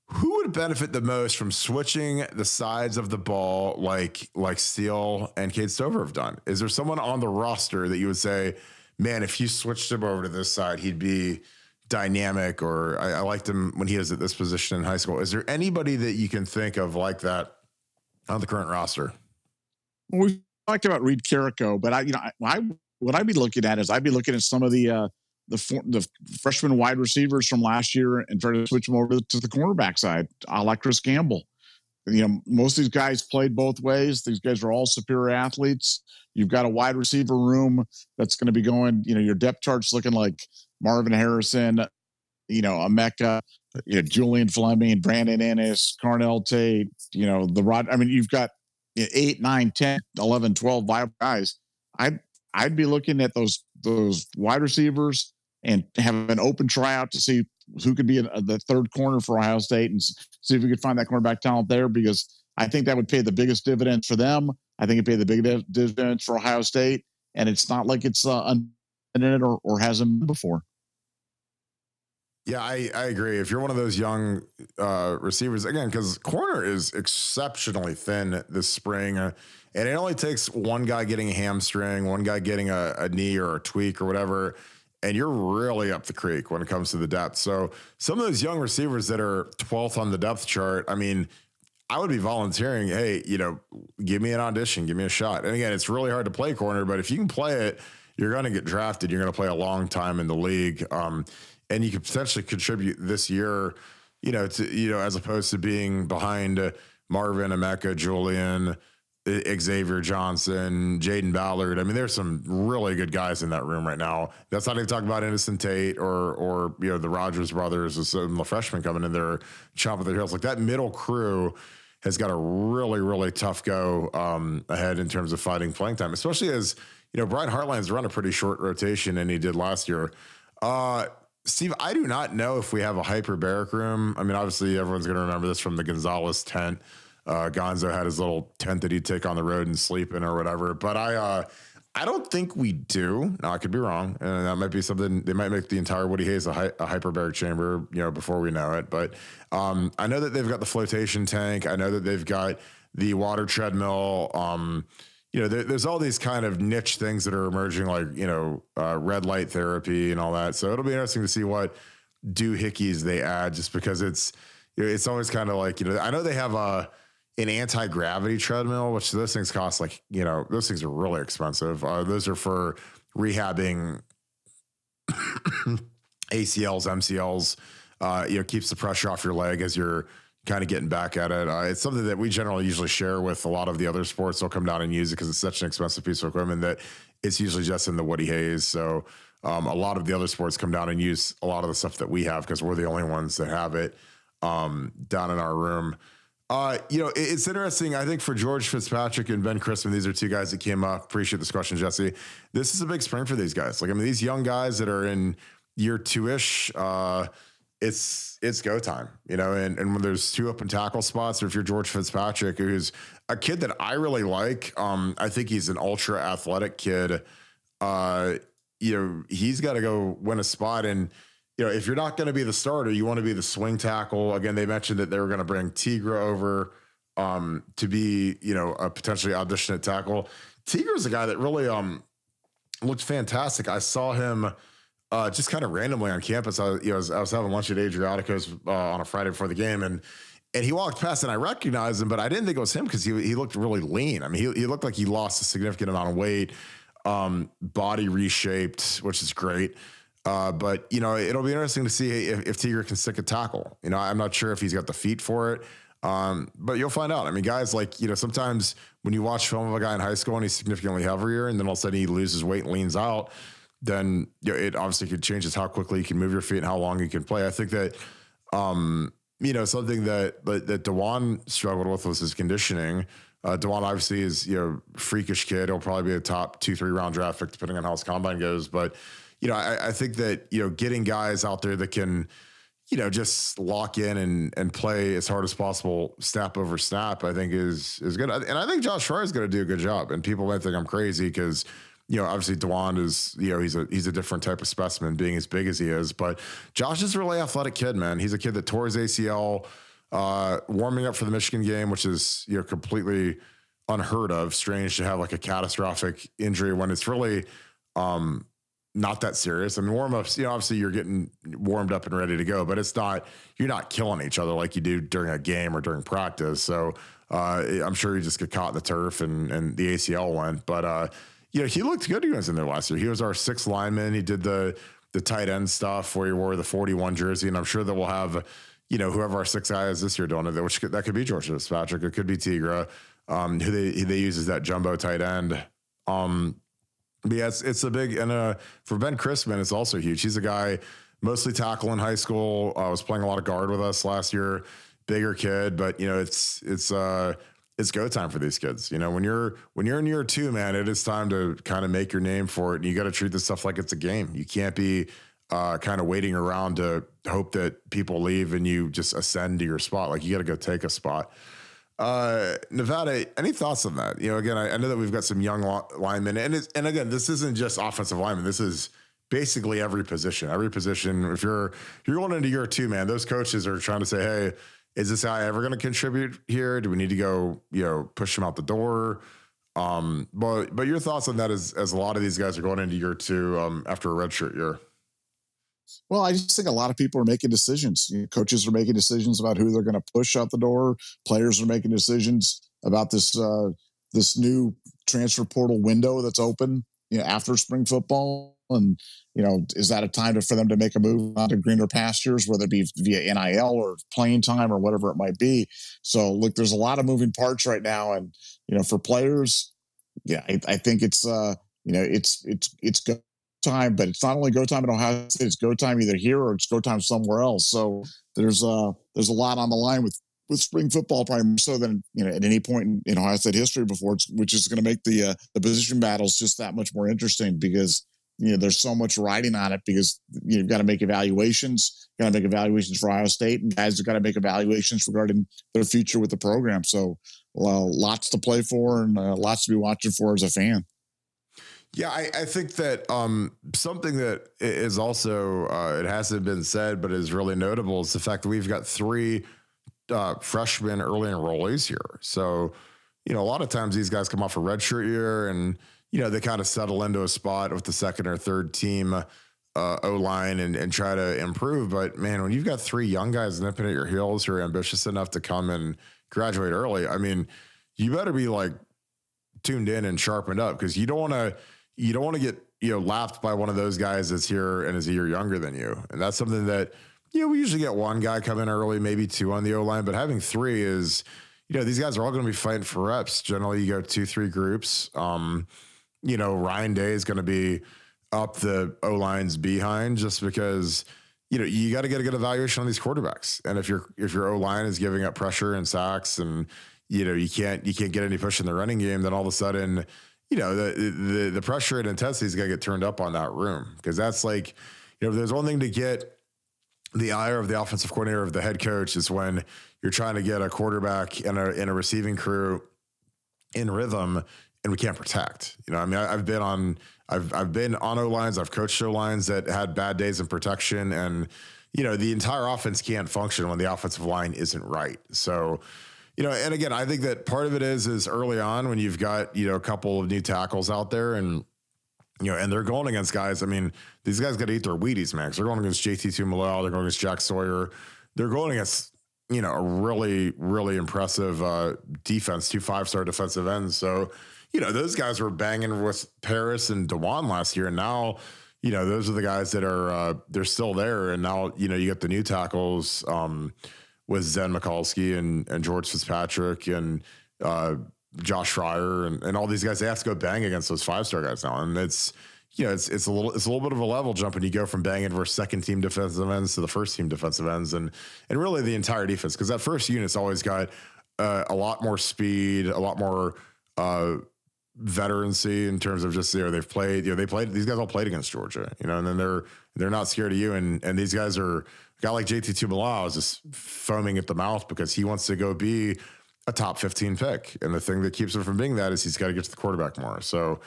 who would benefit the most from switching the sides of the ball like Steele and Cade Stover have done? Is there someone on the roster that you would say, man, if you switched him over to this side, he'd be dynamic, or I liked him when he was at this position in high school? Is there anybody that you can think of like that on the current roster? Well, we talked about Reed Carrico, but what I'd be looking at is I'd be looking at some of the freshman wide receivers from last year and try to switch them over to the cornerback side, a la Chris Gamble. most of these guys played both ways. These guys are all superior athletes. You've got a wide receiver room that's going to be going, your depth chart's looking like Marvin Harrison, Emeka, Julian Fleming, Brandon Ennis, Carnell Tate, you've got 8, 9, 10, 11, 12 viable guys. I'd be looking at those wide receivers and have an open tryout to see who could be the third corner for Ohio State and see if we could find that cornerback talent there, because I think that would pay the biggest dividends for them. I think it'd pay the biggest dividends for Ohio State, and it's not like it's unlimited or hasn't been before. Yeah, I agree. If you're one of those young receivers, again, because corner is exceptionally thin this spring, and it only takes one guy getting a hamstring, one guy getting a knee or a tweak or whatever, and you're really up the creek when it comes to the depth. So some of those young receivers that are 12th on the depth chart, I mean, I would be volunteering, hey, give me an audition, give me a shot. And again, it's really hard to play corner, but if you can play it, you're going to get drafted. You're going to play a long time in the league. And you could potentially contribute this year, as opposed to being behind Marvin, Emeka, Julian, Xavier Johnson, Jaden Ballard. I mean, there's some really good guys in that room right now. That's not even talking about Innocent Tate or the Rogers brothers or some of the freshmen coming in there chopping their heels. Like that middle crew has got a really, really tough go ahead in terms of fighting playing time, especially as, Brian Hartline's run a pretty short rotation and he did last year. Steve, I do not know if we have a hyperbaric room. I mean, obviously everyone's going to remember this from the Gonzalez tent. Gonzo had his little tent that he'd take on the road and sleep in or whatever. But I don't think we do. Now, I could be wrong. And that might be something. They might make the entire Woody Hayes a hyperbaric chamber, before we know it. But I know that they've got the flotation tank. I know that they've got the water treadmill. There's all these kind of niche things that are emerging, like, red light therapy and all that. So it'll be interesting to see what doohickeys they add, just because it's always kind of like, I know they have an anti-gravity treadmill, which those things cost like, those things are really expensive. Those are for rehabbing ACLs, MCLs, keeps the pressure off your leg as you're kind of getting back at it. It's something that we generally usually share with a lot of the other sports. They'll come down and use it because it's such an expensive piece of equipment that it's usually just in the Woody Hayes. So a lot of the other sports come down and use a lot of the stuff that we have because we're the only ones that have it down in our room. It's interesting. I think for George Fitzpatrick and Ben Chrisman, these are two guys that came up. Appreciate this question, Jesse. This is a big spring for these guys. These young guys that are in year 2-ish, it's go time, and when there's 2 open tackle spots, or if you're George Fitzpatrick, who's a kid that I really like, I think he's an ultra athletic kid. He's got to go win a spot. And, if you're not going to be the starter, you want to be the swing tackle. Again, they mentioned that they were going to bring Tigra over to be, a potentially audition at tackle. Tigra's a guy that really looked fantastic. I saw him just kind of randomly on campus. I was having lunch at Adriatico's on a Friday before the game, and he walked past and I recognized him, but I didn't think it was him because he looked really lean. I mean, he looked like he lost a significant amount of weight, body reshaped, which is great. But it'll be interesting to see if Tigra can stick a tackle. I'm not sure if he's got the feet for it. But you'll find out. I mean, guys sometimes when you watch film of a guy in high school and he's significantly heavier and then all of a sudden he loses weight and leans out, then it obviously could change how quickly you can move your feet and how long you can play. I think that, something that DeJuan struggled with was his conditioning. DeJuan obviously is, freakish kid. He'll probably be a top 2-3 round draft pick depending on how his combine goes. But, I think that, getting guys out there that can, just lock in and play as hard as possible, snap over snap, I think is good. And I think Josh Fryar is going to do a good job. And people might think I'm crazy because, obviously DeJuan is, he's a different type of specimen being as big as he is, but Josh is a really athletic kid, man. He's a kid that tore his ACL, warming up for the Michigan game, which is, completely unheard of. Strange to have like a catastrophic injury when it's really, not that serious. I mean, warm-ups, obviously you're getting warmed up and ready to go, but you're not killing each other like you do during a game or during practice. So I'm sure you just get caught in the turf and the ACL went, but he looked good when he was in there last year. He was our 6th lineman. He did the tight end stuff where he wore the 41 jersey. And I'm sure that we'll have, whoever our sixth guy is this year doing it, that could be George Fitzpatrick. It could be Tigra, who they use as that jumbo tight end. But yeah, it's a big, and for Ben Crispin, it's also huge. He's a guy mostly tackle in high school. Was playing a lot of guard with us last year. Bigger kid, but it's go time for these kids. When you're in year 2, man, it is time to kind of make your name for it, and you got to treat this stuff like it's a game. You can't be kind of waiting around to hope that people leave and you just ascend to your spot. Like, you got to go take a spot. Nevada, any thoughts on that? Again, I know that we've got some young linemen, and again, this isn't just offensive linemen. This is basically every position. If you're going into year 2, man, those coaches are trying to say, hey, is this guy ever going to contribute here? Do we need to go, push him out the door? But your thoughts on that as a lot of these guys are going into year 2 after a redshirt year. Well, I just think a lot of people are making decisions. Coaches are making decisions about who they're going to push out the door. Players are making decisions about this new transfer portal window that's open, after spring football. And, is that a time for them to make a move onto greener pastures, whether it be via NIL or playing time or whatever it might be? So, look, there's a lot of moving parts right now, and for players, yeah, I think it's go time, but it's not only go time at Ohio State, it's go time either here or it's go time somewhere else. So there's a lot on the line with spring football, probably more so than at any point in Ohio State history before, which is going to make the position battles just that much more interesting, because there's so much riding on it, because you've got to make evaluations. Got to make evaluations for Ohio State, and guys have got to make evaluations regarding their future with the program. So lots to play for, and lots to be watching for as a fan. Yeah, I think that something that is also, it hasn't been said, but is really notable, is the fact that we've got 3 freshmen early enrollees here. So, a lot of times these guys come off a redshirt year, and, they kind of settle into a spot with the second or third team O-line and try to improve. But, man, when you've got 3 young guys nipping at your heels who are ambitious enough to come and graduate early, I mean, you better be tuned in and sharpened up, because you don't want to get, lapped by one of those guys that's here and is a year younger than you. And that's something that, we usually get 1 guy come in early, maybe 2 on the O-line, but having 3 is, these guys are all going to be fighting for reps. Generally, you go 2-3 groups. Ryan Day is going to be up the O-line's behind, just because, you got to get a good evaluation on these quarterbacks. And if your O-line is giving up pressure and sacks, and, you can't get any push in the running game, then all of a sudden, the pressure and intensity is going to get turned up on that room. Because that's there's one thing to get the ire of the offensive coordinator, of the head coach, is when you're trying to get a quarterback and a receiving crew in rhythm, and we can't protect. I've been on O-lines, I've coached O-lines that had bad days in protection, and the entire offense can't function when the offensive line isn't right. So, and again, I think that part of it is early on, when you've got, a couple of new tackles out there, and, and they're going against guys. I mean, these guys got to eat their Wheaties, man. 'Cause they're going against JT Tuimoloau, they're going against Jack Sawyer. They're going against, a really, really impressive defense, 2 5-star defensive ends. So, those guys were banging with Paris and DeJuan last year. And now, those are the guys that are, they're still there. And now, you get the new tackles, with Zen Mikulski and George Fitzpatrick and Josh Fryer and all these guys. They have to go bang against those 5-star guys now, and it's a little bit of a level jump when you go from banging versus second team defensive ends to the first team defensive ends, and really the entire defense, because that first unit's always got a lot more speed, a lot more veterancy in terms of just they've played. These guys all played against Georgia, and then they're not scared of you, and these guys are. A guy like JT Tuimoloau is just foaming at the mouth because he wants to go be a top 15 pick. And the thing that keeps him from being that is he's got to get to the quarterback more. So,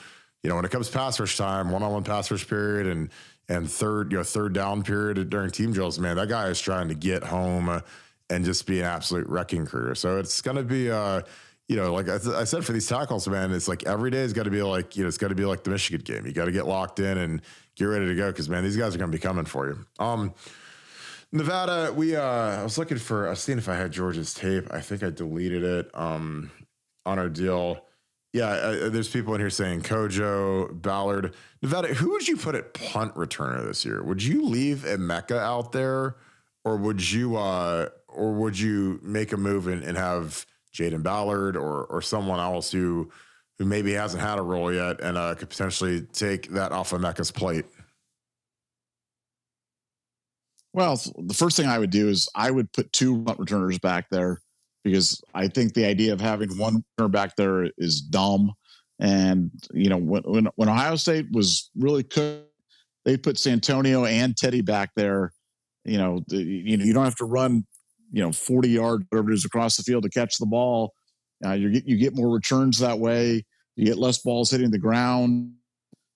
when it comes pass rush time, one-on-one pass rush period and third down period during team drills, man, that guy is trying to get home and just be an absolute wrecking crew. So it's going to be, like I said, for these tackles, man, it's every day has got to be it's got to be like the Michigan game. You got to get locked in and get ready to go, because, man, these guys are going to be coming for you. Nevada, I was seeing if I had Georgia's tape. I think I deleted it on our deal. Yeah, there's people in here saying Kojo, Ballard. Nevada, who would you put at punt returner this year? Would you leave Emeka out there, would you make a move and have Jaden Ballard or someone else who maybe hasn't had a role yet and could potentially take that off of Mecca's plate? Well, the first thing I would do is I would put 2 punt returners back there, because I think the idea of having one returner back there is dumb. And when Ohio State was really cooked, they put Santonio and Teddy back there. You don't have to run 40 yards whatever it is across the field to catch the ball. You get more returns that way. You get less balls hitting the ground.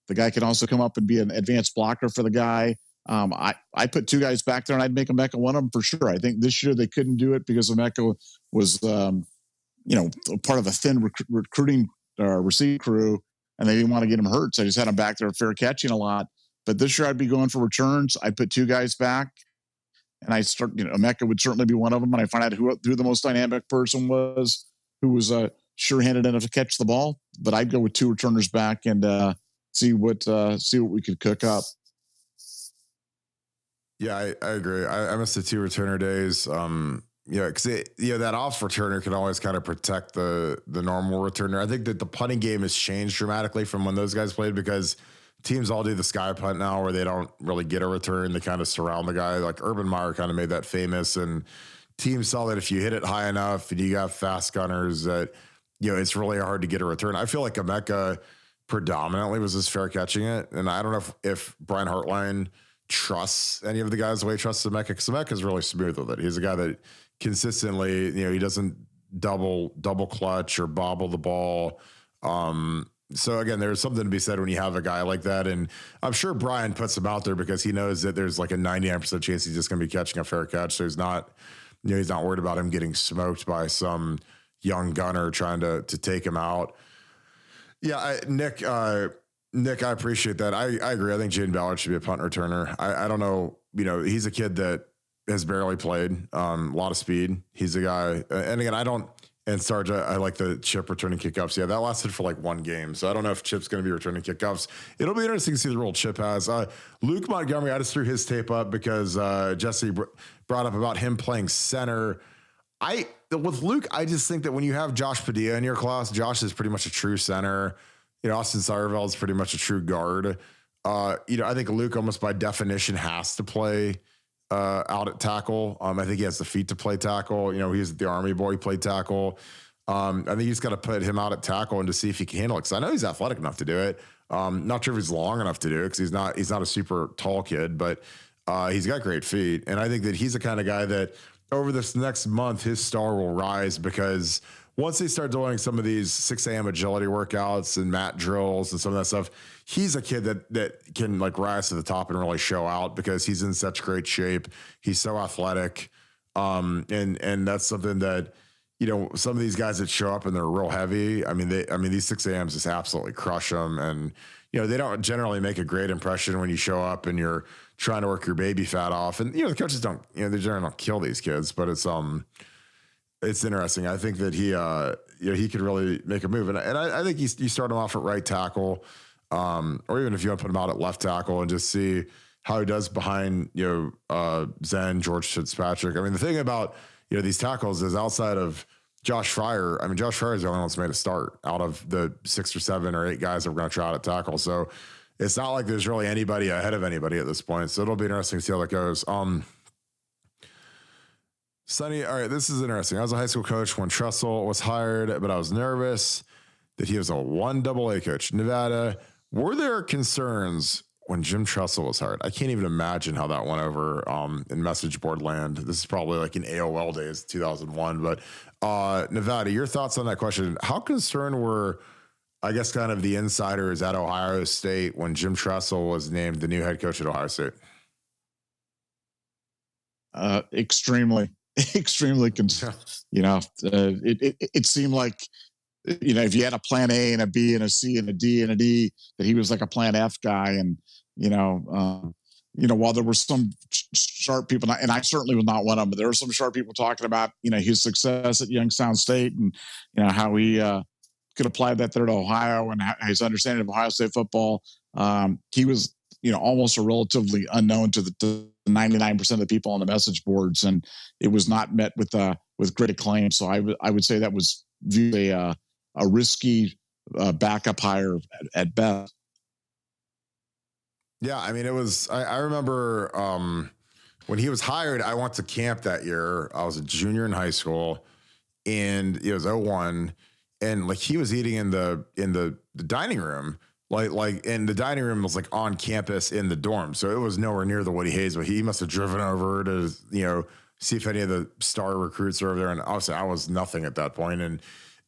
The guy can also come up and be an advanced blocker for the guy. I put 2 guys back there, and I'd make Emeka one of them for sure. I think this year they couldn't do it because Emeka was, part of a thin recruiting receive crew, and they didn't want to get him hurt, so I just had him back there fair catching a lot. But this year I'd be going for returns. I'd put 2 guys back, and Emeka would certainly be one of them. And I find out who the most dynamic person was, who was sure-handed enough to catch the ball. But I'd go with 2 returners back and see what we could cook up. Yeah, I agree. I miss the 2 returner days. Because that off returner can always kind of protect the normal returner. I think that the punting game has changed dramatically from when those guys played, because teams all do the sky punt now, where they don't really get a return. They kind of surround the guy. Like Urban Meyer kind of made that famous, and teams saw that if you hit it high enough and you got fast gunners, that it's really hard to get a return. I feel like Emeka predominantly was just fair catching it, and I don't know if Brian Hartline trusts any of the guys the way he trusts Emeka, because Emeka's really smooth with it. He's a guy that consistently, he doesn't double clutch or bobble the ball. So again, there's something to be said when you have a guy like that. And I'm sure Brian puts him out there because he knows that there's like a 99% chance he's just going to be catching a fair catch. So he's not worried about him getting smoked by some young gunner trying to take him out. Yeah. Nick, I appreciate that. I agree. I think Jaden Ballard should be a punt returner. I don't know. He's a kid that has barely played, a lot of speed. He's a guy. And again, Sarge, I like the Chip returning kickoffs. Yeah, that lasted for like 1 game. So I don't know if Chip's going to be returning kickoffs. It'll be interesting to see the role Chip has. Luke Montgomery, I just threw his tape up because Jesse brought up about him playing center. With Luke, I just think that when you have Josh Padilla in your class, Josh is pretty much a true center. Austin Seyerveld is pretty much a true guard. I think Luke almost by definition has to play out at tackle. I think he has the feet to play tackle. He's the Army boy, he played tackle. I think you just got to put him out at tackle and to see if he can handle it. Because I know he's athletic enough to do it. Not sure if he's long enough to do it, because he's not a super tall kid, but he's got great feet. And I think that he's the kind of guy that over this next month, his star will rise, because once they start doing some of these 6 a.m. agility workouts and mat drills and some of that stuff, he's a kid that can like rise to the top and really show out, because he's in such great shape. He's so athletic. And that's something that, some of these guys that show up and they're real heavy. These 6 a.m.s just absolutely crush them. And, they don't generally make a great impression when you show up and you're trying to work your baby fat off. And, the coaches don't, they generally don't kill these kids, but it's interesting. I think that he could really make a move. And I think you start him off at right tackle, or even if you want to put him out at left tackle and just see how he does behind, Zen, George Fitzpatrick. The thing about, these tackles is outside of Josh Fryer, Josh Fryer is the only one that's made a start out of the 6 or 7 or 8 guys that we're going to try out at tackle. So it's not like there's really anybody ahead of anybody at this point. So it'll be interesting to see how that goes. Sonny, all right, this is interesting. I was a high school coach when Tressel was hired, but I was nervous that he was a 1AA coach. Nevada, were there concerns when Jim Tressel was hired? I can't even imagine how that went over in message board land. This is probably like in AOL days, 2001. But Nevada, your thoughts on that question? How concerned were, I guess, kind of the insiders at Ohio State when Jim Tressel was named the new head coach at Ohio State? Extremely concerned. It seemed like, if you had a plan A and a B and a C and a D and a D, that he was like a plan F guy. And, while there were some sharp people, and I certainly was not one of them, but there were some sharp people talking about, his success at Youngstown State and, how he could apply that there to Ohio and his understanding of Ohio State football. He was, almost a relatively unknown to the 99% of the people on the message boards, and it was not met with great acclaim. So I would say that was viewed a risky backup hire at best. Yeah, I mean, it was. I remember when he was hired. I went to camp that year. I was a junior in high school, and it was '01, and like he was eating in the dining room. And the dining room was like on campus in the dorm, so it was nowhere near the Woody Hayes. But he must have driven over to see if any of the star recruits are over there. And obviously, I was nothing at that point,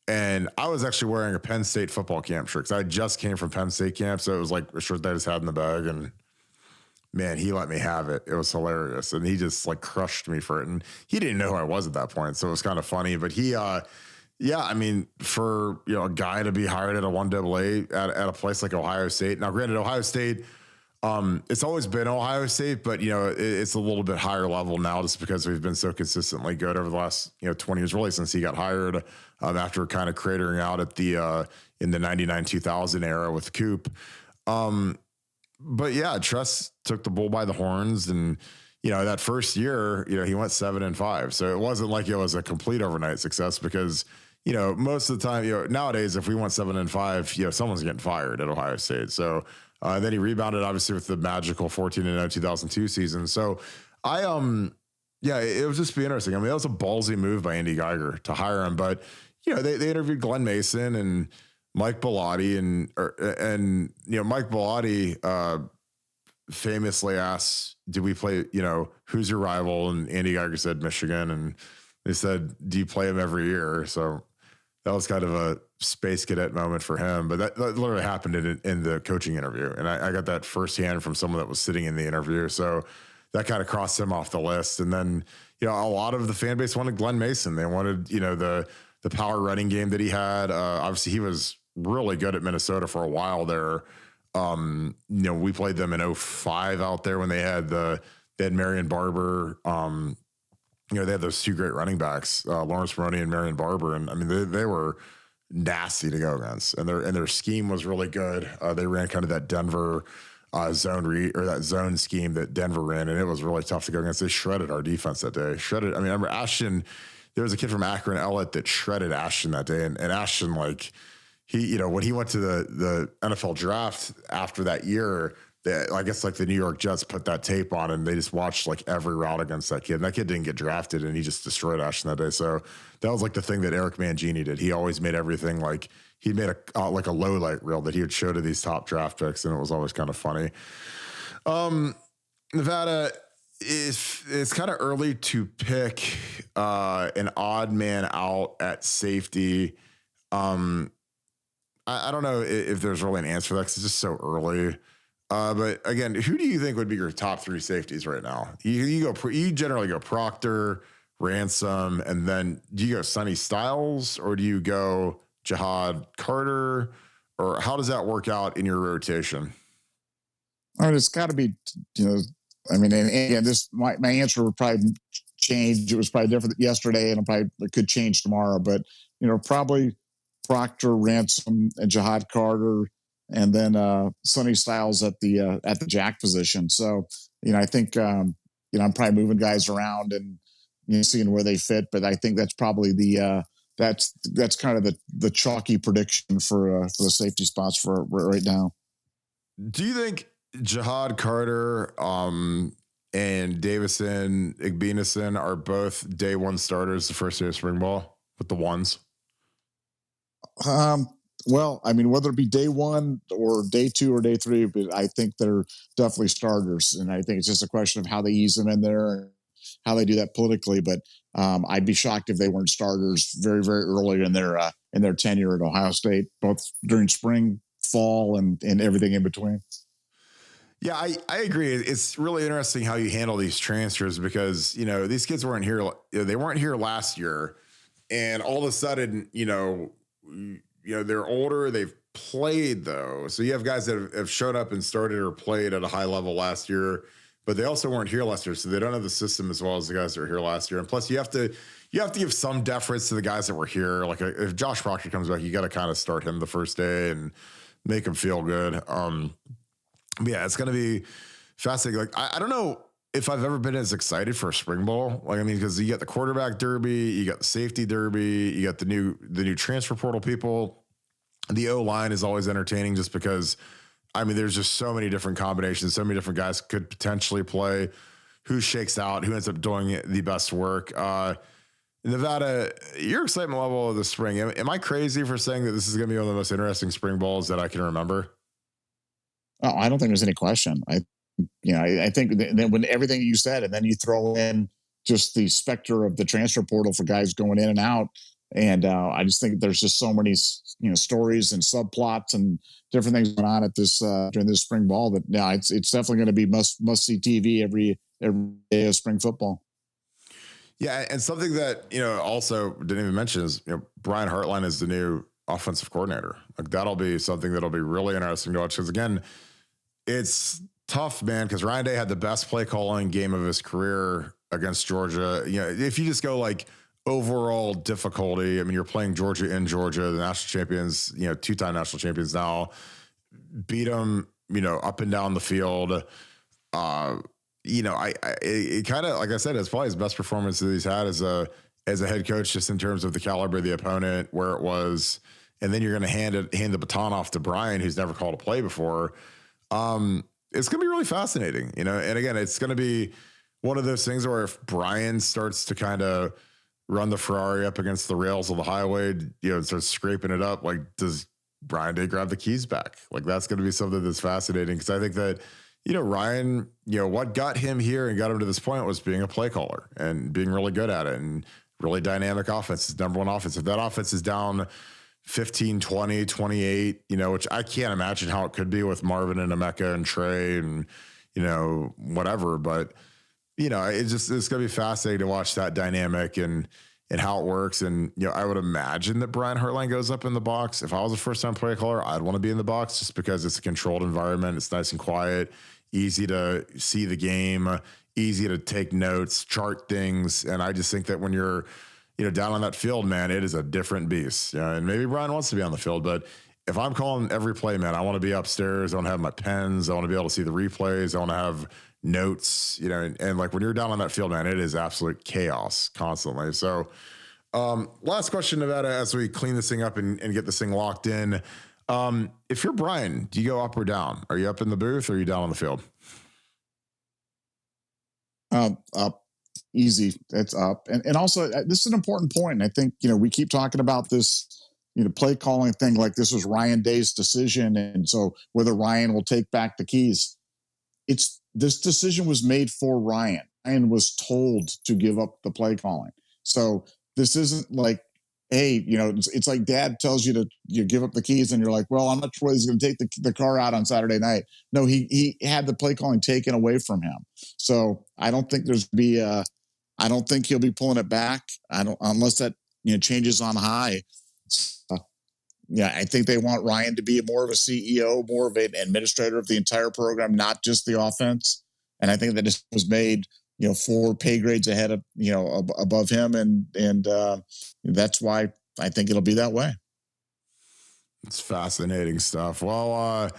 and I was actually wearing a Penn State football camp shirt because I just came from Penn State camp, so it was like a shirt that I just had in the bag. And man, he let me have it. It was hilarious, and he just like crushed me for it. And he didn't know who I was at that point, so it was kind of funny. But he yeah, I mean, for a guy to be hired at a 1AA at a place like Ohio State. Now, granted, Ohio State, it's always been Ohio State, but it's a little bit higher level now just because we've been so consistently good over the last 20 years, really since he got hired after kind of cratering out at the in the 99-2000 era with Coop. But yeah, Tress took the bull by the horns, and that first year, he went 7-5. So it wasn't like it was a complete overnight success because, most of the time, nowadays, if we went 7-5, someone's getting fired at Ohio State. So then he rebounded obviously with the magical 14-0 2002 season. So yeah, it was just be interesting. I mean, that was a ballsy move by Andy Geiger to hire him, but they interviewed Glenn Mason and Mike Bellotti and Mike Bellotti, famously asked, "Do we play? Who's your rival?" And Andy Geiger said Michigan, and they said, "Do you play them every year?" So that was kind of a space cadet moment for him. But that literally happened in the coaching interview, and I got that firsthand from someone that was sitting in the interview. So that kind of crossed him off the list. And then a lot of the fan base wanted Glenn Mason. They wanted the power running game that he had. Obviously, he was really good at Minnesota for a while there. We played them in 2005 out there when they had Marion Barber. They had those two great running backs, Lawrence Maroney and Marion Barber. And I mean, they were nasty to go against, and their scheme was really good. They ran kind of that Denver that zone scheme that Denver ran, and it was really tough to go against. They shredded our defense that day. I mean, I remember Ashton, there was a kid from Akron, Ellett, that shredded Ashton that day. And Ashton, like, he, when he went to the NFL draft after that year, I guess like the New York Jets put that tape on and they just watched like every route against that kid. And that kid didn't get drafted, and he just destroyed Ashton that day. So that was like the thing that Eric Mangini did. He always made everything like he made like a low light reel that he would show to these top draft picks, and it was always kind of funny. Nevada, it's kind of early to pick an odd man out at safety. I don't know if there's really an answer for that because it's just so early. But again, who do you think would be your top three safeties right now? You generally go Proctor, Ransom, and then do you go Sonny Styles, or do you go Jihad Carter, or how does that work out in your rotation? I mean, it's got to be, I mean, and again, my answer would probably change. It was probably different yesterday, and it could change tomorrow. But probably Proctor, Ransom, and Jihad Carter, and then Sonny Styles at the jack position. So I think I'm probably moving guys around and seeing where they fit. But I think that's probably that's kind of the chalky prediction for the safety spots for right now. Do you think Jihad Carter and Davison Igbinison are both day one starters the first day of spring ball with the ones? Well, I mean, whether it be day one or day two or day three, but I think they're definitely starters. And I think it's just a question of how they ease them in there and how they do that politically. But I'd be shocked if they weren't starters very, very early in their tenure at Ohio State, both during spring, fall, and everything in between. Yeah, I agree. It's really interesting how you handle these transfers because, these kids weren't here. They weren't here last year. And all of a sudden, they're older. They've played, though. So you have guys that have shown up and started or played at a high level last year, but they also weren't here last year. So they don't have the system as well as the guys that were here last year. And plus, you have to give some deference to the guys that were here. Like if Josh Proctor comes back, you got to kind of start him the first day and make him feel good. Yeah, it's going to be fascinating. Like, I don't know if I've ever been as excited for a spring ball. Like, I mean, because you got the quarterback derby, you got the safety derby, you got the new transfer portal people. The O line is always entertaining just because, I mean, there's just so many different combinations, so many different guys could potentially play. Who shakes out? Who ends up doing the best work? Nevada, your excitement level of the spring. Am I crazy for saying that this is going to be one of the most interesting spring balls that I can remember? Oh, I don't think there's any question. I think that when everything you said, and then you throw in just the specter of the transfer portal for guys going in and out, and I just think there's just so many stories and subplots and different things going on at this during this spring ball that it's definitely going to be must see TV every day of spring football. Yeah, and something that also didn't even mention is Brian Hartline is the new offensive coordinator. Like, that'll be something that'll be really interesting to watch, because again, it's tough, man, because Ryan Day had the best play calling game of his career against Georgia. If you just go like overall difficulty, I mean, you're playing Georgia in Georgia, the national champions, two-time national champions now, beat them, up and down the field. It kind of, like I said, it's probably his best performance that he's had as a head coach, just in terms of the caliber of the opponent, where it was. And then you're going to hand the baton off to Brian, who's never called a play before. It's going to be really fascinating, and again, it's going to be one of those things where if Brian starts to kind of run the Ferrari up against the rails of the highway, and starts scraping it up, like, does Brian Day grab the keys back? Like, that's going to be something that's fascinating, because I think that, Ryan, what got him here and got him to this point was being a play caller and being really good at it, and really dynamic offense. His number one offense. If that offense is down 15, 20, 28, which I can't imagine how it could be with Marvin and Emeka and Trey and, whatever. But, it's going to be fascinating to watch that dynamic and how it works. And, I would imagine that Brian Hartline goes up in the box. If I was a first-time play caller, I'd want to be in the box, just because it's a controlled environment. It's nice and quiet, easy to see the game, easy to take notes, chart things. And I just think that when you're, down on that field, man, it is a different beast. And maybe Brian wants to be on the field, but if I'm calling every play, man, I want to be upstairs. I want to have my pens. I want to be able to see the replays. I want to have notes, and like, when you're down on that field, man, it is absolute chaos constantly. So, last question, Nevada, as we clean this thing up and get this thing locked in. If you're Brian, do you go up or down? Are you up in the booth, or are you down on the field? Up. Easy. It's up. And also, this is an important point. And I think, we keep talking about this, play calling thing, like this was Ryan Day's decision. And so whether Ryan will take back the keys, this decision was made for Ryan. Ryan was told to give up the play calling. So this isn't like, hey, it's like dad tells you to give up the keys, and you're like, well, I'm not sure he's going to take the car out on Saturday night. No, he had the play calling taken away from him. So I don't think I don't think he'll be pulling it back. Unless that changes on high. I think they want Ryan to be more of a CEO, more of an administrator of the entire program, not just the offense. And I think that this was made, 4 pay grades ahead of, above him, and that's why I think it'll be that way. It's fascinating stuff. Well,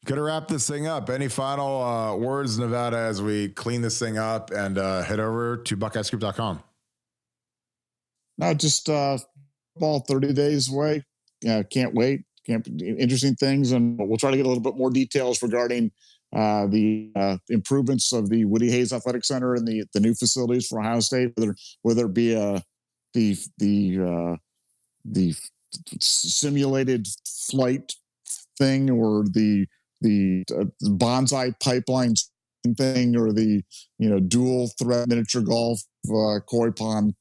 going to wrap this thing up. Any final words, Nevada, as we clean this thing up and head over to BuckeyeScoop.com? No, just ball 30 days away. Can't wait. Interesting things, and we'll try to get a little bit more details regarding the improvements of the Woody Hayes Athletic Center and the new facilities for Ohio State, whether it be the simulated flight thing, or the bonsai pipeline thing, or the dual threat miniature golf koi pond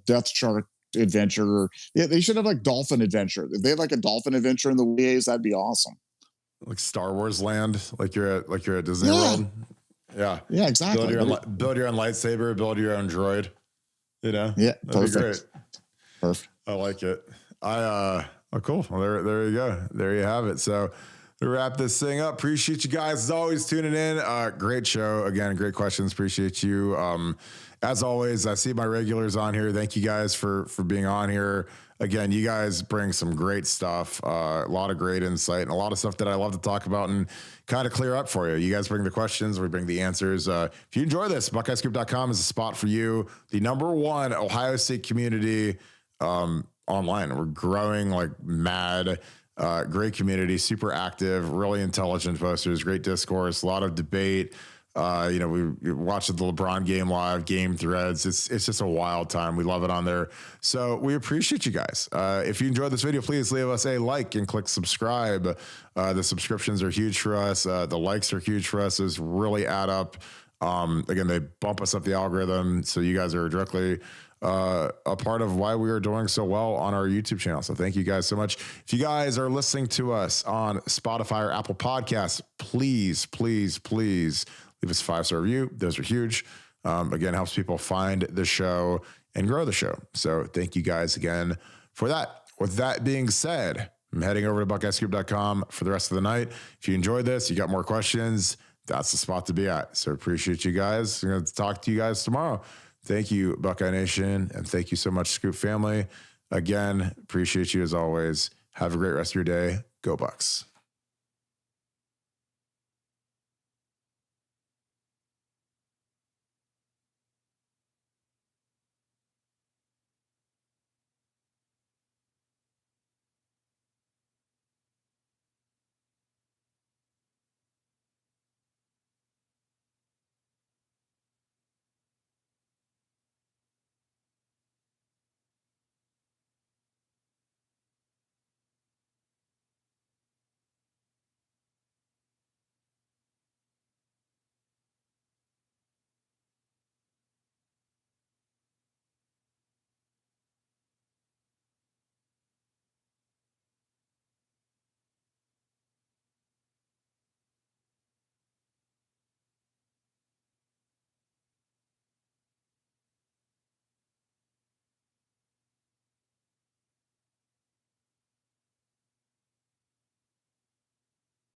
death shark adventure. Yeah, they should have like dolphin adventure. If they had like a dolphin adventure in the WAs, that'd be awesome. Like Star Wars land, like you're at Disney World. Yeah, exactly. Build your own lightsaber, build your own droid. Yeah, that'd perfect. Be great. Perfect. I like it. Cool. Well, there you go. There you have it. So to wrap this thing up. Appreciate you guys as always tuning in. Great show. Again, great questions. Appreciate you. As always, I see my regulars on here. Thank you guys for being on here. Again, you guys bring some great stuff, a lot of great insight, and a lot of stuff that I love to talk about and kind of clear up for you. You guys bring the questions, we bring the answers. If you enjoy this, BuckeyeScoop.com is a spot for you. The #1 Ohio State community online. We're growing like mad. Great community, super active, really intelligent posters, great discourse, a lot of debate. We watched the LeBron game live, game threads. It's just a wild time. We love it on there. So we appreciate you guys. If you enjoyed this video, please leave us a like and click subscribe. The subscriptions are huge for us. The likes are huge for us. Those really add up. Again, they bump us up the algorithm. So you guys are directly a part of why we are doing so well on our YouTube channel. So thank you guys so much. If you guys are listening to us on Spotify or Apple Podcasts, please leave us a 5-star review. Those are huge. Again, helps people find the show and grow the show. So thank you guys again for that. With that being said, I'm heading over to BuckeyeScoop.com for the rest of the night. If you enjoyed this, you got more questions, that's the spot to be at. So appreciate you guys. I'm going to talk to you guys tomorrow. Thank you, Buckeye Nation, and thank you so much, Scoop family. Again, appreciate you as always. Have a great rest of your day. Go Bucks.